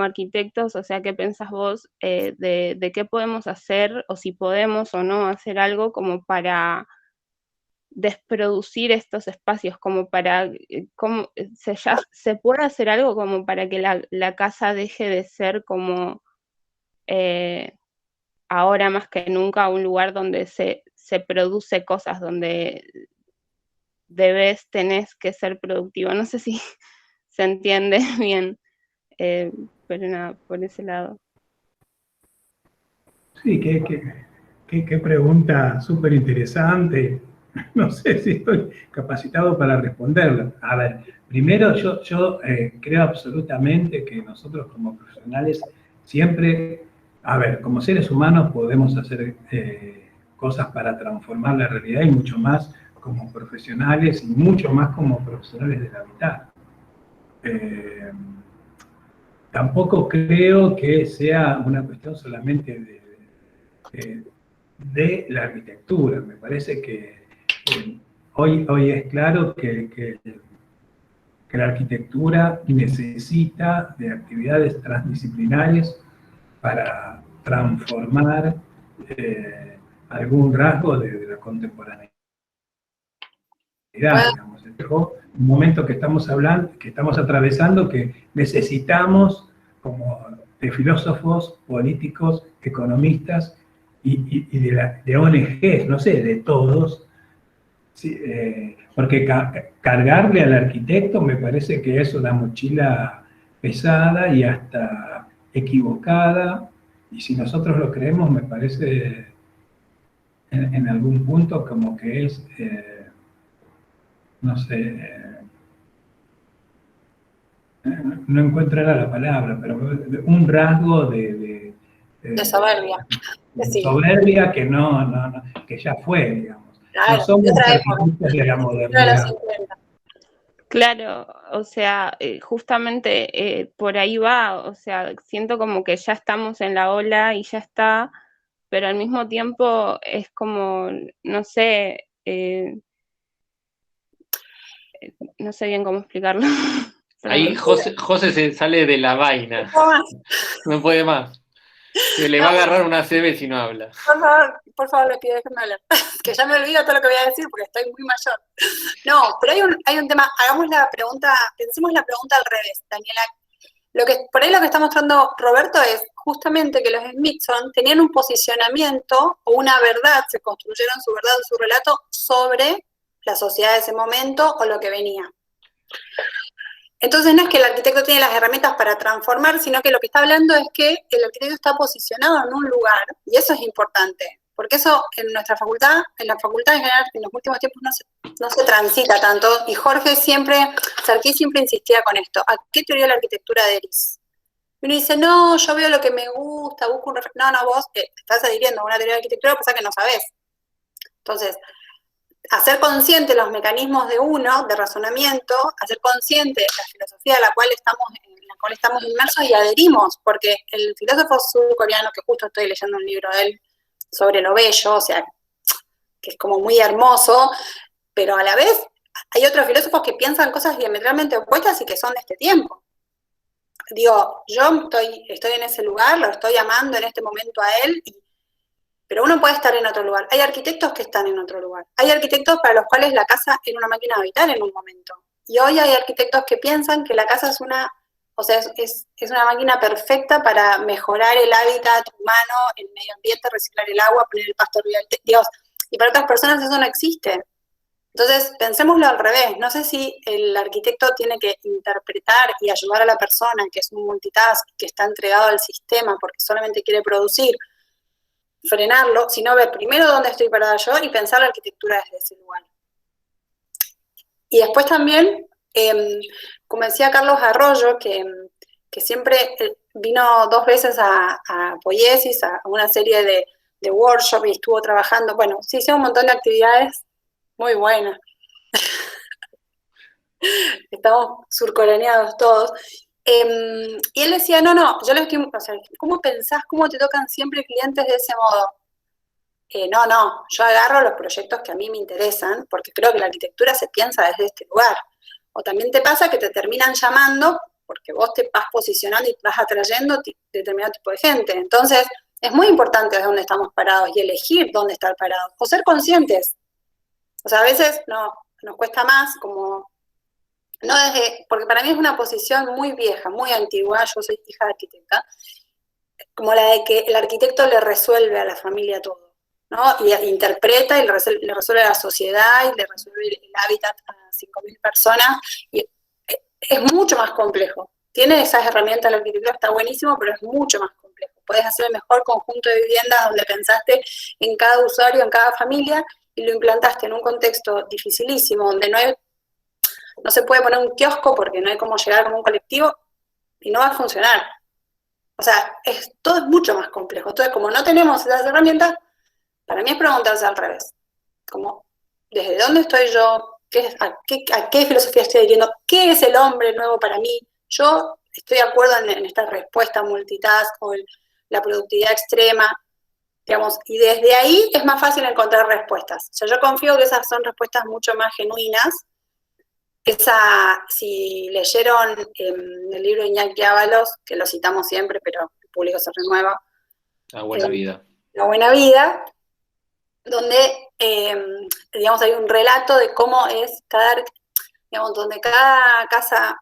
arquitectos, o sea, ¿qué pensás vos de qué podemos hacer, o si podemos o no hacer algo como para desproducir estos espacios, como para, se puede hacer algo como para que la casa deje de ser como ahora más que nunca un lugar donde se produce cosas, donde tenés que ser productivo. No sé si se entiende bien, pero nada, por ese lado. Sí, qué pregunta súper interesante. No sé si estoy capacitado para responderla. A ver, primero yo creo absolutamente que nosotros como profesionales siempre, a ver, como seres humanos podemos hacer cosas para transformar la realidad y mucho más como profesionales y mucho más como profesionales del hábitat. Tampoco creo que sea una cuestión solamente de la arquitectura. Me parece que hoy es claro que la arquitectura necesita de actividades transdisciplinares para transformar algún rasgo de la contemporaneidad. Digamos, un momento que estamos atravesando, que necesitamos como de filósofos, políticos, economistas y de ONGs, no sé, de todos, sí, porque cargarle al arquitecto me parece que es una mochila pesada y hasta equivocada, y si nosotros lo creemos me parece en algún punto como que es, no sé, no encuentro la palabra, pero un rasgo de soberbia. De soberbia que que ya fue, digamos. Claro, no somos arquitectos de la modernidad. Claro, o sea, justamente por ahí va, o sea, siento como que ya estamos en la ola y ya está, pero al mismo tiempo es como, no sé, no sé bien cómo explicarlo. Ahí José se sale de la vaina, no puede más. Se le va a agarrar una CB si no habla. Por favor, le pido, déjenme hablar. Que ya me olvido todo lo que voy a decir porque estoy muy mayor. No, pero hay un tema, hagamos la pregunta, pensemos la pregunta al revés, Daniela. Por ahí lo que está mostrando Roberto es justamente que los Smithson tenían un posicionamiento o una verdad, se construyeron su verdad, su relato sobre la sociedad de ese momento o lo que venía. Entonces no es que el arquitecto tiene las herramientas para transformar, sino que lo que está hablando es que el arquitecto está posicionado en un lugar, y eso es importante, porque eso en nuestra facultad, en la facultad en general, en los últimos tiempos no se transita tanto, y Sarkis siempre insistía con esto. ¿A qué teoría de la arquitectura adherís? Y uno dice, no, yo veo lo que me gusta, busco un referente. No, vos estás adhiriendo a una teoría de arquitectura, pasa que no sabés. Entonces, hacer consciente los mecanismos de uno, de razonamiento, hacer consciente la filosofía en la cual estamos inmersos y adherimos, porque el filósofo surcoreano, que justo estoy leyendo un libro de él sobre lo bello, o sea, que es como muy hermoso, pero a la vez hay otros filósofos que piensan cosas diametralmente opuestas y que son de este tiempo. Digo, yo estoy en ese lugar, lo estoy amando en este momento a él, pero uno puede estar en otro lugar. Hay arquitectos que están en otro lugar. Hay arquitectos para los cuales la casa era una máquina de habitar en un momento. Y hoy hay arquitectos que piensan que la casa es una máquina perfecta para mejorar el hábitat humano, el medio ambiente, reciclar el agua, poner el pasto arriba del Dios. Y para otras personas eso no existe. Entonces, pensémoslo al revés. No sé si el arquitecto tiene que interpretar y ayudar a la persona, que es un multitask, que está entregado al sistema porque solamente quiere producir, frenarlo, sino ver primero dónde estoy parada yo y pensar la arquitectura desde ese lugar. Y después también, como decía Carlos Arroyo, que siempre vino 2 veces a Poiesis, a una serie de workshops y estuvo trabajando, bueno, sí, hizo un montón de actividades muy buenas. Estamos surcoreaneados todos. Y él decía, no, yo le estoy, o sea, ¿cómo pensás, cómo te tocan siempre clientes de ese modo? No, yo agarro los proyectos que a mí me interesan, porque creo que la arquitectura se piensa desde este lugar. O también te pasa que te terminan llamando, porque vos te vas posicionando y vas atrayendo determinado tipo de gente. Entonces, es muy importante desde dónde estamos parados y elegir dónde estar parados, o ser conscientes. O sea, a veces nos cuesta más como... porque para mí es una posición muy vieja, muy antigua, yo soy hija de arquitecta, como la de que el arquitecto le resuelve a la familia todo, ¿no? Y interpreta y le resuelve a la sociedad y le resuelve el hábitat a 5.000 personas. Y es mucho más complejo. Tiene esas herramientas la arquitectura, está buenísimo, pero es mucho más complejo. Podés hacer el mejor conjunto de viviendas donde pensaste en cada usuario, en cada familia, y lo implantaste en un contexto dificilísimo, donde no se puede poner un kiosco porque no hay cómo llegar como un colectivo y no va a funcionar. O sea, todo es mucho más complejo. Entonces, como no tenemos esas herramientas, para mí es preguntarse al revés. Como, ¿desde dónde estoy yo? ¿A qué filosofía estoy adhiriendo? ¿Qué es el hombre nuevo para mí? Yo estoy de acuerdo en esta respuesta multitask o la productividad extrema, digamos, y desde ahí es más fácil encontrar respuestas. O sea, yo confío que esas son respuestas mucho más genuinas. Si leyeron el libro de Iñaki Ábalos, que lo citamos siempre, pero el público se renueva. La buena vida. La buena vida, donde, digamos, hay un relato de cómo es donde cada casa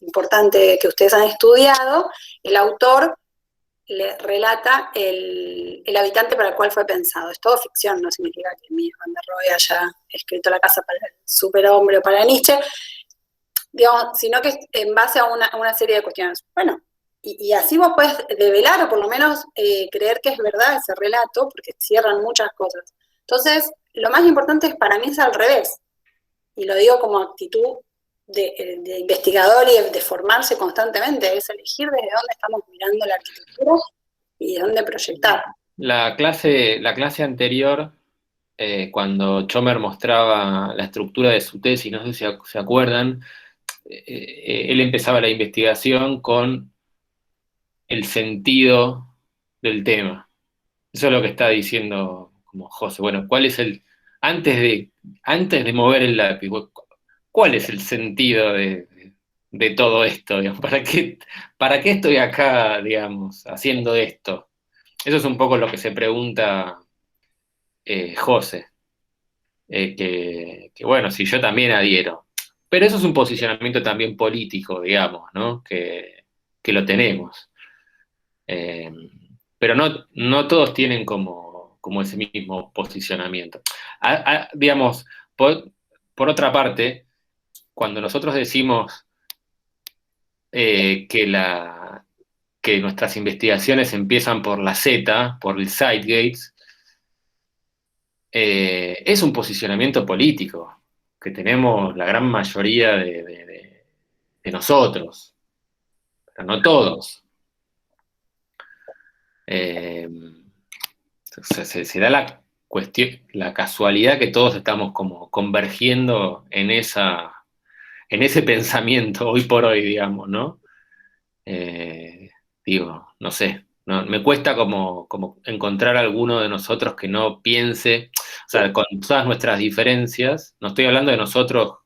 importante que ustedes han estudiado, el autor le relata el habitante para el cual fue pensado. Es todo ficción, no significa que Mies van der Rohe haya escrito la casa para el superhombre o para Nietzsche, digamos, sino que es en base a una serie de cuestiones. Bueno, y así vos podés develar o por lo menos creer que es verdad ese relato, porque cierran muchas cosas. Entonces, lo más importante para mí es al revés, y lo digo como actitud de investigador y de formarse constantemente, es elegir desde dónde estamos mirando la arquitectura y de dónde proyectar. La clase anterior cuando Chomer mostraba la estructura de su tesis, no sé si se acuerdan, él empezaba la investigación con el sentido del tema. Eso es lo que está diciendo como José. Bueno, ¿cuál es antes de mover el lápiz, cuál es el sentido de todo esto? Digamos? ¿Para qué estoy acá, digamos, haciendo esto? Eso es un poco lo que se pregunta José. Que bueno, si yo también adhiero. Pero eso es un posicionamiento también político, digamos, ¿no? Que lo tenemos. Pero no todos tienen como ese mismo posicionamiento. Digamos, por otra parte, cuando nosotros decimos que nuestras investigaciones empiezan por la Z, por el Zeitgeist, es un posicionamiento político que tenemos la gran mayoría de nosotros, pero no todos. Se da la casualidad que todos estamos como convergiendo en ese pensamiento hoy por hoy, digamos, ¿no? Digo, no sé, me cuesta como encontrar alguno de nosotros que no piense, o sea, con todas nuestras diferencias, no estoy hablando de nosotros,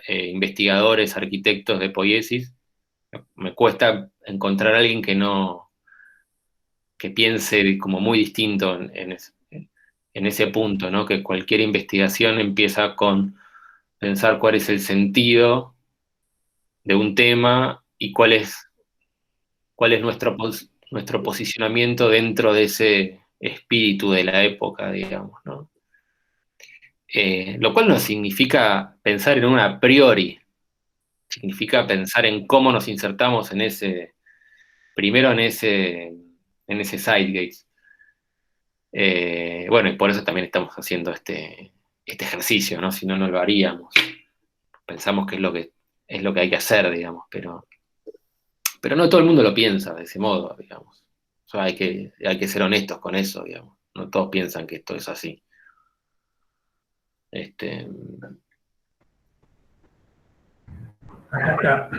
investigadores, arquitectos de poiesis, me cuesta encontrar a alguien que piense como muy distinto en ese punto, ¿no? Que cualquier investigación empieza con pensar cuál es el sentido de un tema y cuál es nuestro posicionamiento dentro de ese espíritu de la época, digamos, ¿no? Lo cual no significa pensar en una a priori, significa pensar en cómo nos insertamos primero en ese Zeitgeist. Bueno, y por eso también estamos haciendo este ejercicio, ¿no? Si no, no lo haríamos. Pensamos que es lo que hay que hacer, digamos, pero no todo el mundo lo piensa de ese modo, digamos. O sea, hay que ser honestos con eso, digamos. No todos piensan que esto es así. Acá está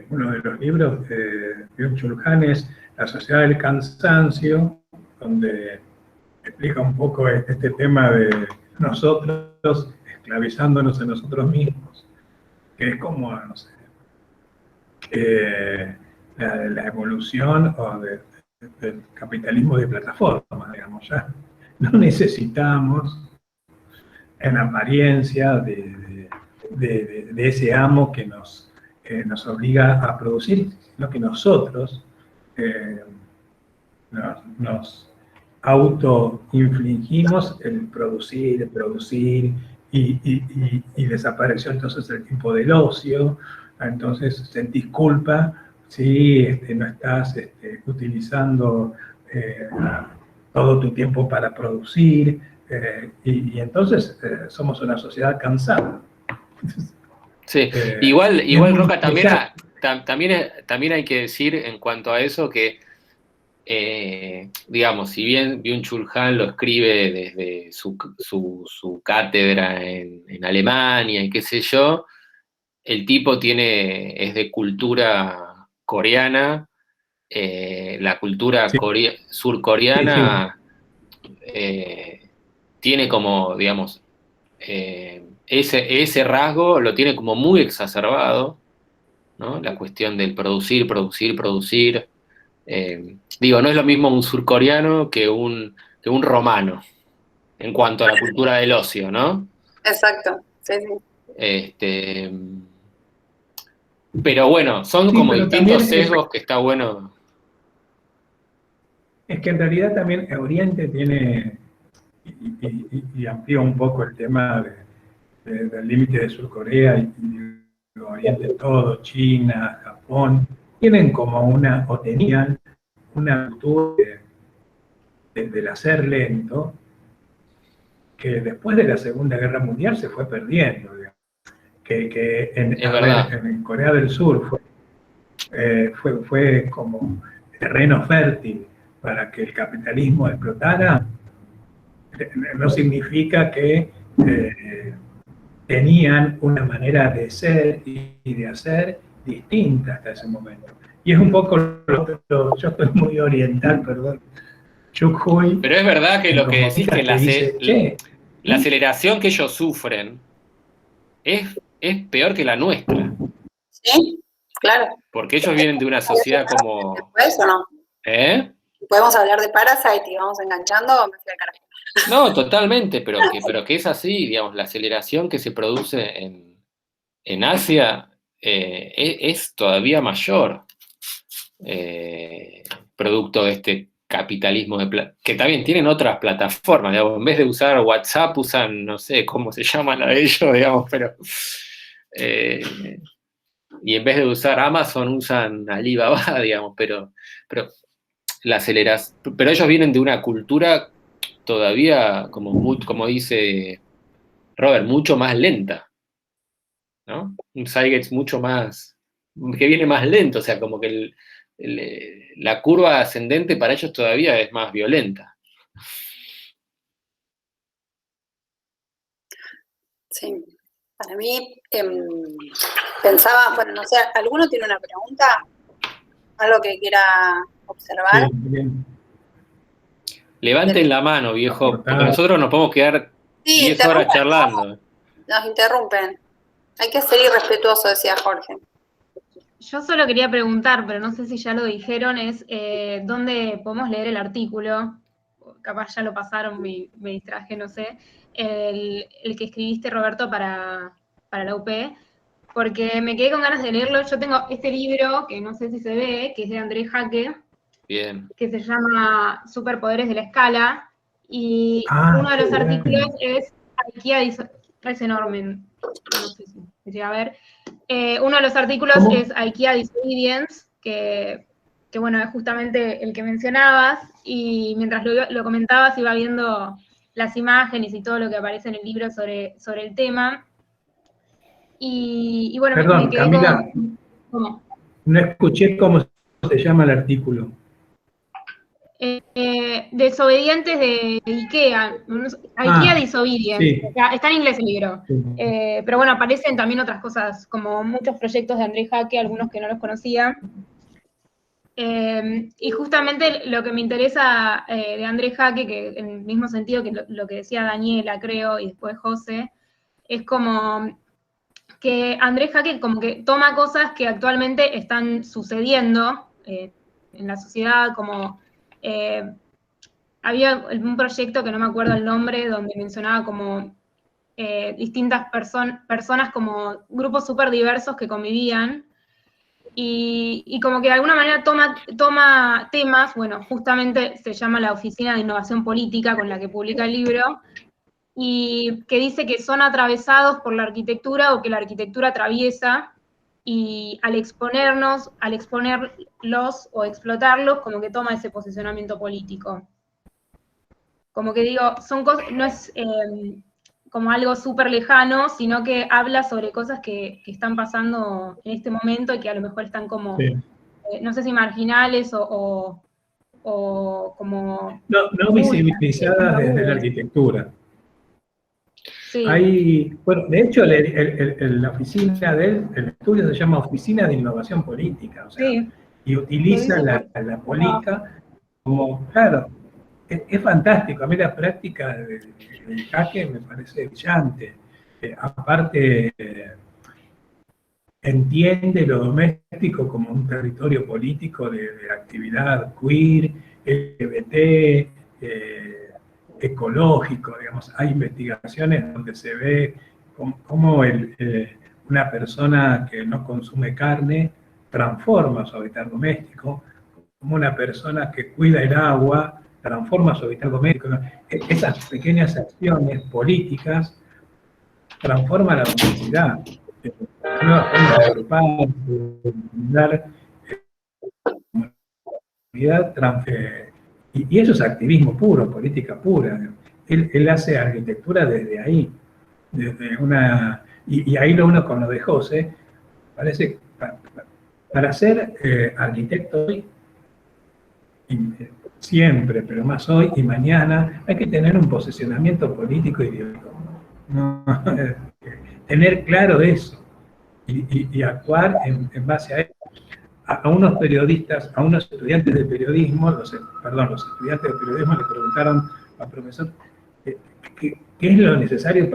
uno de los libros de Byung-Chul Han, es La Sociedad del Cansancio, donde explica un poco este tema de nosotros esclavizándonos en nosotros mismos, que es como, no sé, la evolución del capitalismo de plataforma, digamos, ya no necesitamos en apariencia de ese amo que nos obliga a producir, sino que nosotros nos autoinfligimos el producir y desapareció entonces el tiempo del ocio. Entonces sentís culpa si no estás utilizando todo tu tiempo para producir, y entonces somos una sociedad cansada. Sí, igual Roca, también hay que decir en cuanto a eso que, digamos, si bien Byung-Chul Han lo escribe desde su cátedra en Alemania y qué sé yo, el tipo es de cultura coreana, la cultura surcoreana tiene como, digamos, ese rasgo lo tiene como muy exacerbado, ¿no? La cuestión del producir. Digo, no es lo mismo un surcoreano que un romano en cuanto a la cultura del ocio, ¿no? Exacto, sí. Pero bueno, son como distintos sesgos que está bueno. Es que en realidad también Oriente tiene, y amplía un poco el tema del límite de Surcorea y Oriente todo, China, Japón, tienen como tenían una cultura del hacer lento que después de la Segunda Guerra Mundial se fue perdiendo, digamos. Que en Corea del Sur fue como terreno fértil para que el capitalismo explotara no significa que tenían una manera de ser y de hacer distinta hasta ese momento. Y es un poco yo estoy muy oriental, perdón, Chukhui. Pero es verdad que lo que decís que dice, la aceleración que ellos sufren es peor que la nuestra. Sí, claro. Porque ellos vienen de una sociedad como... ¿Después o no? ¿Eh? ¿Podemos hablar de Parasite y vamos enganchando o me fui al carajo? No, totalmente, pero que es así, digamos, la aceleración que se produce en Asia es todavía mayor, producto de este capitalismo que también tienen otras plataformas, digamos, en vez de usar WhatsApp usan, no sé cómo se llama la de ellos, digamos, pero y en vez de usar Amazon usan Alibaba, digamos, pero la aceleración, pero ellos vienen de una cultura todavía, como dice Robert, mucho más lenta, ¿no? Un Zeitgeist mucho más, que viene más lento, o sea, como que la curva ascendente para ellos todavía es más violenta. Sí, para mí pensaba, bueno, no sé, ¿alguno tiene una pregunta? ¿Algo que quiera observar? Sí, bien. Levanten la mano, viejo, Aportar. porque nosotros nos podemos quedar 10 horas charlando. Nos interrumpen. Hay que ser irrespetuoso, decía Jorge. Yo solo quería preguntar, pero no sé si ya lo dijeron, es ¿dónde podemos leer el artículo? Capaz ya lo pasaron, me distraje, no sé. El que escribiste, Roberto, para la UP, porque me quedé con ganas de leerlo. Yo tengo este libro, que no sé si se ve, que es de André Jaque, Bien. que se llama Superpoderes de la Escala, y uno de los artículos es IKEA, es enorme, no sé si se llega a ver. Uno de los artículos es IKEA Disobedience, que bueno, es justamente el que mencionabas, y mientras lo comentabas iba viendo las imágenes y todo lo que aparece en el libro sobre el tema. Y bueno, perdón, me quedé Camila, ¿cómo? No escuché cómo se llama el artículo. Desobedientes de IKEA. IKEA Disobedience. Sí. O sea, está en inglés el libro. Sí. Pero bueno, aparecen también otras cosas, como muchos proyectos de André Jaque, algunos que no los conocía. Y justamente lo que me interesa de André Jaque, que en el mismo sentido que lo que decía Daniela, creo, y después José, es como que André Jaque como que toma cosas que actualmente están sucediendo en la sociedad, como había un proyecto que no me acuerdo el nombre, donde mencionaba como distintas personas como grupos súper diversos que convivían, y como que de alguna manera toma temas, bueno, justamente se llama la Oficina de Innovación Política con la que publica el libro, y que dice que son atravesados por la arquitectura o que la arquitectura atraviesa, y al exponerlos o explotarlos, como que toma ese posicionamiento político. Como que digo, son cosas, no es como algo súper lejano, sino que habla sobre cosas que están pasando en este momento y que a lo mejor están como, Sí. No sé si marginales o como... No visibilizadas desde la arquitectura. Sí. Bueno, de hecho, la oficina el estudio se llama Oficina de Innovación Política, o sea, Sí. Y utiliza la política como, claro, es fantástico. A mí la práctica del Jaque me parece brillante. Aparte, entiende lo doméstico como un territorio político de actividad queer, LGBT, ecológico, digamos. Hay investigaciones donde se ve cómo una persona que no consume carne transforma su hábitat doméstico, como una persona que cuida el agua transforma su hábitat doméstico. Esas pequeñas acciones políticas transforman la domesticidad. Nuevas formas de agrupar, de comunidad, y eso es activismo puro, política pura. Él hace arquitectura desde ahí, desde y ahí lo uno con lo de José, parece que para ser arquitecto hoy siempre, pero más hoy y mañana, hay que tener un posicionamiento político y ideológico. No, tener claro eso y actuar en base a eso. A unos periodistas, a unos estudiantes de periodismo, los estudiantes de periodismo le preguntaron al profesor qué es lo necesario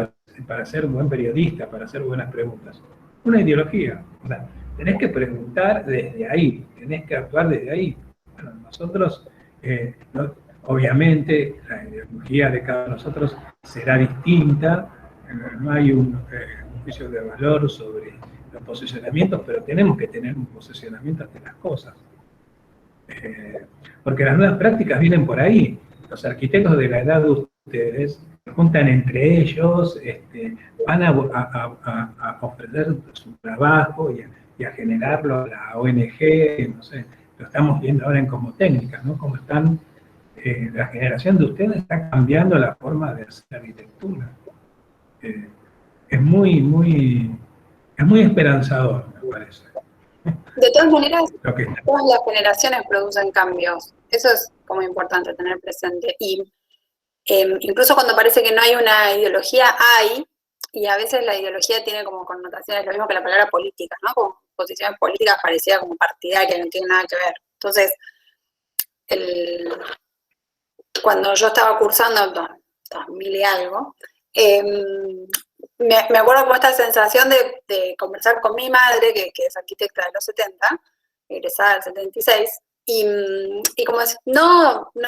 para ser un buen periodista, para hacer buenas preguntas. Una ideología. O sea, tenés que preguntar desde ahí, tenés que actuar desde ahí. Bueno, nosotros, obviamente, la ideología de cada uno de nosotros será distinta, no hay un juicio de valor sobre los posicionamientos, pero tenemos que tener un posicionamiento ante las cosas. Porque las nuevas prácticas vienen por ahí. Los arquitectos de la edad de ustedes se juntan entre ellos, van a ofrecer su trabajo y a generarlo a la ONG, no sé, lo estamos viendo ahora en como técnicas, ¿no? Cómo están, la generación de ustedes está cambiando la forma de hacer arquitectura. Es muy esperanzador, me parece. De todas maneras, todas las generaciones producen cambios. Eso es como importante tener presente. Y incluso cuando parece que no hay una ideología, hay, y a veces la ideología tiene como connotaciones, lo mismo que la palabra política, ¿no? Como posiciones políticas parecidas como partidarias, no tienen nada que ver. Entonces, cuando yo estaba cursando, 2000 y algo, me acuerdo como esta sensación de conversar con mi madre, que es arquitecta de los 70, egresada del 76, y como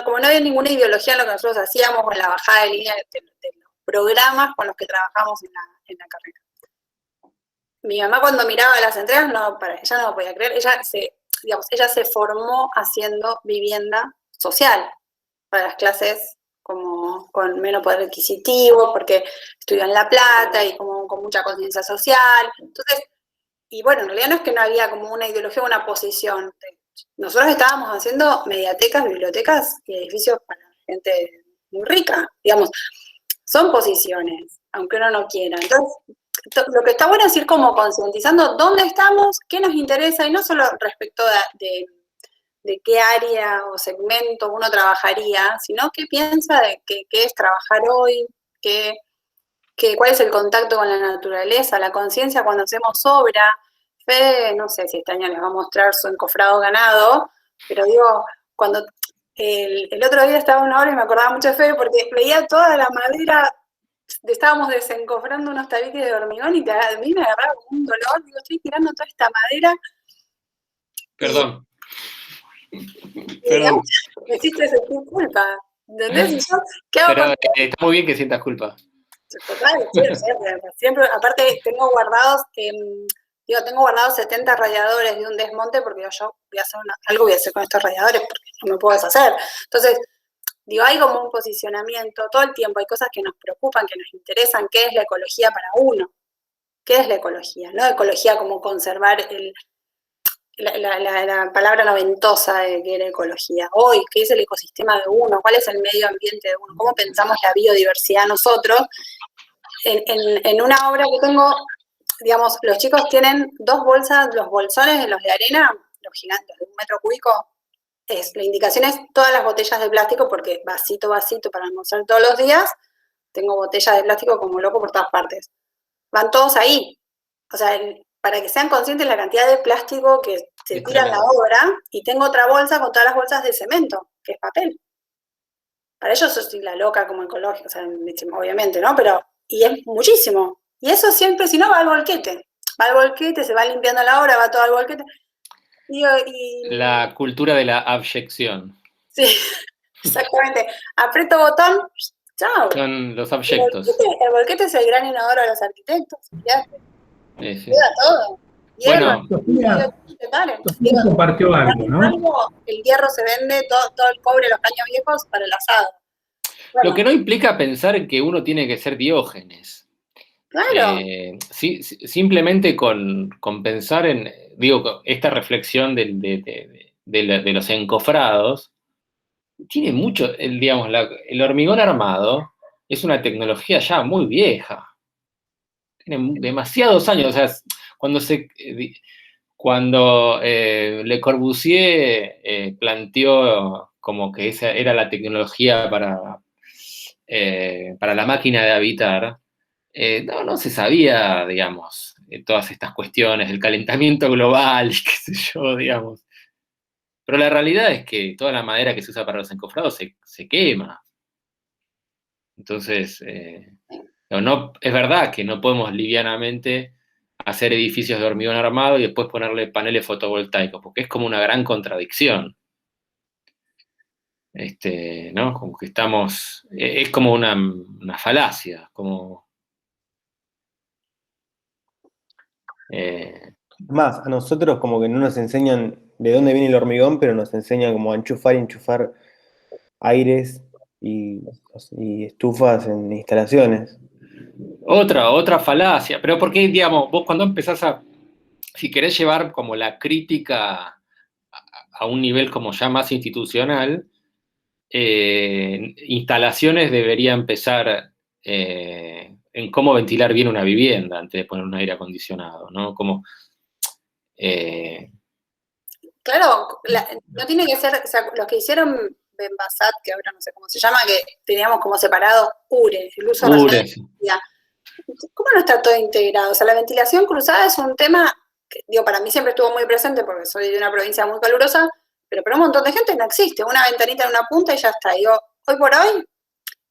como no había ninguna ideología en lo que nosotros hacíamos, o en la bajada de línea de los programas con los que trabajamos en la carrera. Mi mamá cuando miraba las entregas, ella no lo podía creer, ella se formó haciendo vivienda social para las clases como con menos poder adquisitivo, porque estudió en La Plata y como con mucha conciencia social. Entonces, y bueno, en realidad no es que no había como una ideología o una posición. Nosotros estábamos haciendo mediatecas, bibliotecas y edificios para gente muy rica, digamos. Son posiciones, aunque uno no quiera. Entonces, lo que está bueno es ir como concientizando dónde estamos, qué nos interesa, y no solo respecto de qué área o segmento uno trabajaría, sino qué piensa de qué es trabajar hoy, cuál es el contacto con la naturaleza, la conciencia cuando hacemos obra. Fede, no sé si este año les va a mostrar su encofrado ganado, pero digo, cuando el otro día estaba una obra y me acordaba mucho de Fede porque veía toda la madera, estábamos desencofrando unos tabiques de hormigón y a mí me agarraba como un dolor, digo, estoy tirando toda esta madera. Perdón. Perdón. Me hiciste sentir culpa, ¿entendés? ¿Qué hago? Pero está muy bien que sientas culpa. Total, siempre, aparte tengo guardados, tengo guardados 70 radiadores de un desmonte porque yo voy a hacer algo voy a hacer con estos radiadores porque no me puedo deshacer. Entonces, hay como un posicionamiento todo el tiempo, hay cosas que nos preocupan, que nos interesan, qué es la ecología para uno, qué es la ecología, no ecología como conservar la palabra noventosa de que era ecología. Hoy, ¿qué es el ecosistema de uno? ¿Cuál es el medio ambiente de uno? ¿Cómo pensamos la biodiversidad nosotros? En una obra que tengo, digamos, los chicos tienen 2 bolsas, los bolsones de los de arena, los gigantes de 1 metro cúbico, la indicación es todas las botellas de plástico, porque vasito para almorzar todos los días, tengo botellas de plástico como loco por todas partes. Van todos ahí. O sea, para que sean conscientes de la cantidad de plástico que se tira en la obra, y tengo otra bolsa con todas las bolsas de cemento, que es papel. Para ellos yo soy la loca como ecológica, o sea, obviamente, ¿no? Pero, y es muchísimo. Y eso siempre, si no, va al volquete. Va al volquete, se va limpiando la obra, va todo al volquete. La cultura de la abyección. Sí, exactamente. Aprieto botón, chao. Son los abyectos. El volquete es el gran inodoro de los arquitectos. Sí. Queda todo. Hierro, bueno, Sofía compartió algo, ¿no? El hierro se vende, todo el cobre, los caños viejos para el asado. Bueno, lo que no implica pensar que uno tiene que ser Diógenes. Claro. Simplemente con pensar en, esta reflexión de los encofrados, tiene mucho, el hormigón armado es una tecnología ya muy vieja. Tiene demasiados años, o sea, cuando Le Corbusier planteó como que esa era la tecnología para la máquina de habitar, no se sabía, digamos, todas estas cuestiones, el calentamiento global, y qué sé yo, digamos. Pero la realidad es que toda la madera que se usa para los encofrados se quema. Entonces, es verdad que no podemos livianamente hacer edificios de hormigón armado y después ponerle paneles fotovoltaicos, porque es como una gran contradicción. ¿No? Como que estamos, es como una falacia, como... Más, a nosotros como que no nos enseñan de dónde viene el hormigón, pero nos enseñan como a enchufar y enchufar aires y estufas en instalaciones. Otra falacia, pero porque, digamos, vos cuando empezás si querés llevar como la crítica a un nivel como ya más institucional, instalaciones debería empezar en cómo ventilar bien una vivienda antes de poner un aire acondicionado, ¿no? Como... Claro, no tiene que ser, o sea, los que hicieron Benbasat, que ahora no sé cómo se llama, que teníamos como separado URE, el uso racional de energía. ¿Cómo no está todo integrado? O sea, la ventilación cruzada es un tema que, digo, para mí siempre estuvo muy presente porque soy de una provincia muy calurosa, pero para un montón de gente no existe. Una ventanita en una punta y ya está. Digo, hoy por hoy,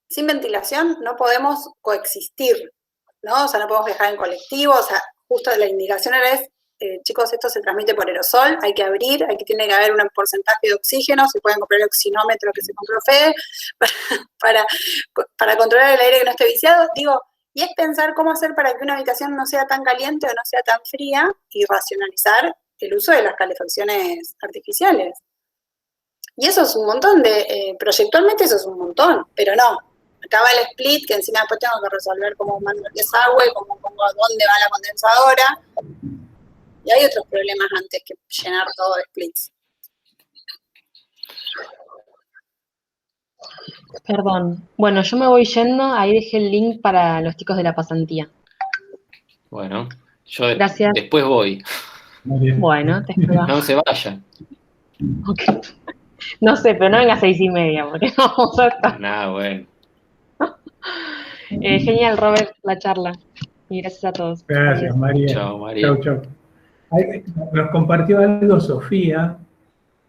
sin ventilación no podemos coexistir, ¿no? O sea, no podemos viajar en colectivo, o sea, justo la indicación era chicos, esto se transmite por aerosol, hay que abrir, tiene que haber un porcentaje de oxígeno, se pueden comprar el oxinómetro que se compró Fede para controlar el aire que no esté viciado, digo, y es pensar cómo hacer para que una habitación no sea tan caliente o no sea tan fría y racionalizar el uso de las calefacciones artificiales. Y eso es un montón proyectualmente eso es un montón, pero no. Acaba el split, que encima después tengo que resolver cómo mando el desagüe, cómo pongo dónde va la condensadora. Y hay otros problemas antes que llenar todo de splits. Perdón. Bueno, yo me voy yendo. Ahí dejé el link para los chicos de la pasantía. Bueno, yo Gracias. después voy. Bueno, te espero. No se vaya. Okay. No sé, pero no venga a 6:30, porque vamos a estar. Nada, bueno. Genial, Robert, la charla. Y gracias a todos. Gracias, Adiós. María. Chao, María. Chau. Nos compartió algo Sofía,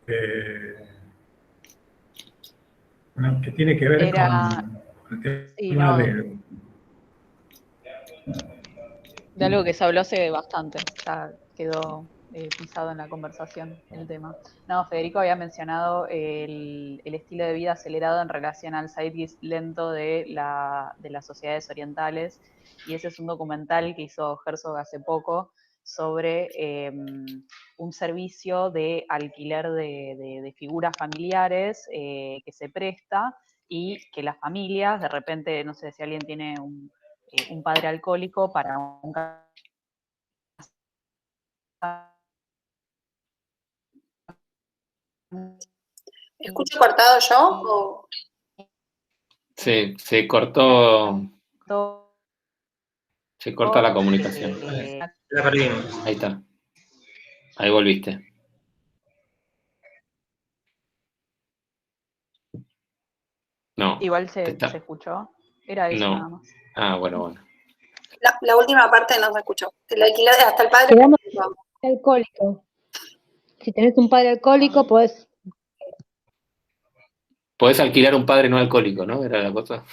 que tiene que ver con el tema de algo que se habló hace bastante, ya quedó pisado en la conversación el tema. No, Federico había mencionado el estilo de vida acelerado en relación al zeitgeist lento de las sociedades orientales, y ese es un documental que hizo Herzog hace poco sobre un servicio de alquiler de figuras familiares que se presta, y que las familias, de repente, no sé si alguien tiene un padre alcohólico para un ¿Escucho cortado yo o...? Se cortó. Se corta la comunicación. La perdimos. Ahí está. Ahí volviste. No. Igual se escuchó. Era eso nada más. Ah, bueno. La última parte no se escuchó. El alquiler hasta el padre. Quedamos alcohólico. Si tenés un padre alcohólico, podés alquilar un padre no alcohólico, ¿no? Era la cosa.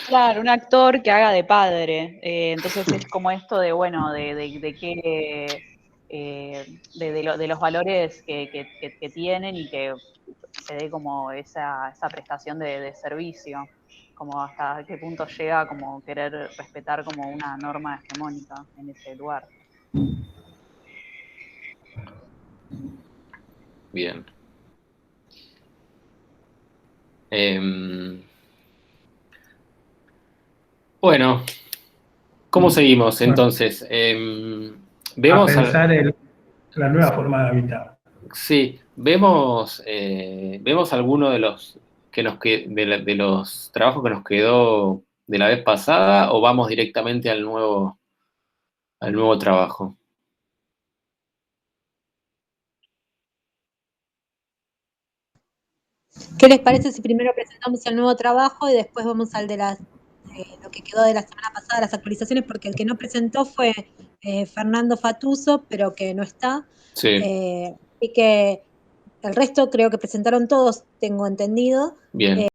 Claro, un actor que haga de padre. Entonces es como esto de, bueno, de los valores que tienen, y que se dé como esa prestación de servicio, como hasta qué punto llega como querer respetar como una norma hegemónica en ese lugar. Bien. Bueno, ¿cómo seguimos entonces? Vemos a pensar la nueva forma de habitar. Sí, vemos alguno de los de los trabajos que nos quedó de la vez pasada, o vamos directamente al nuevo trabajo. ¿Qué les parece si primero presentamos el nuevo trabajo y después vamos al de lo que quedó de la semana pasada, las actualizaciones? Porque el que no presentó fue Fernando Fatuso, pero que no está. Sí, Así que el resto creo que presentaron todos, tengo entendido. bien.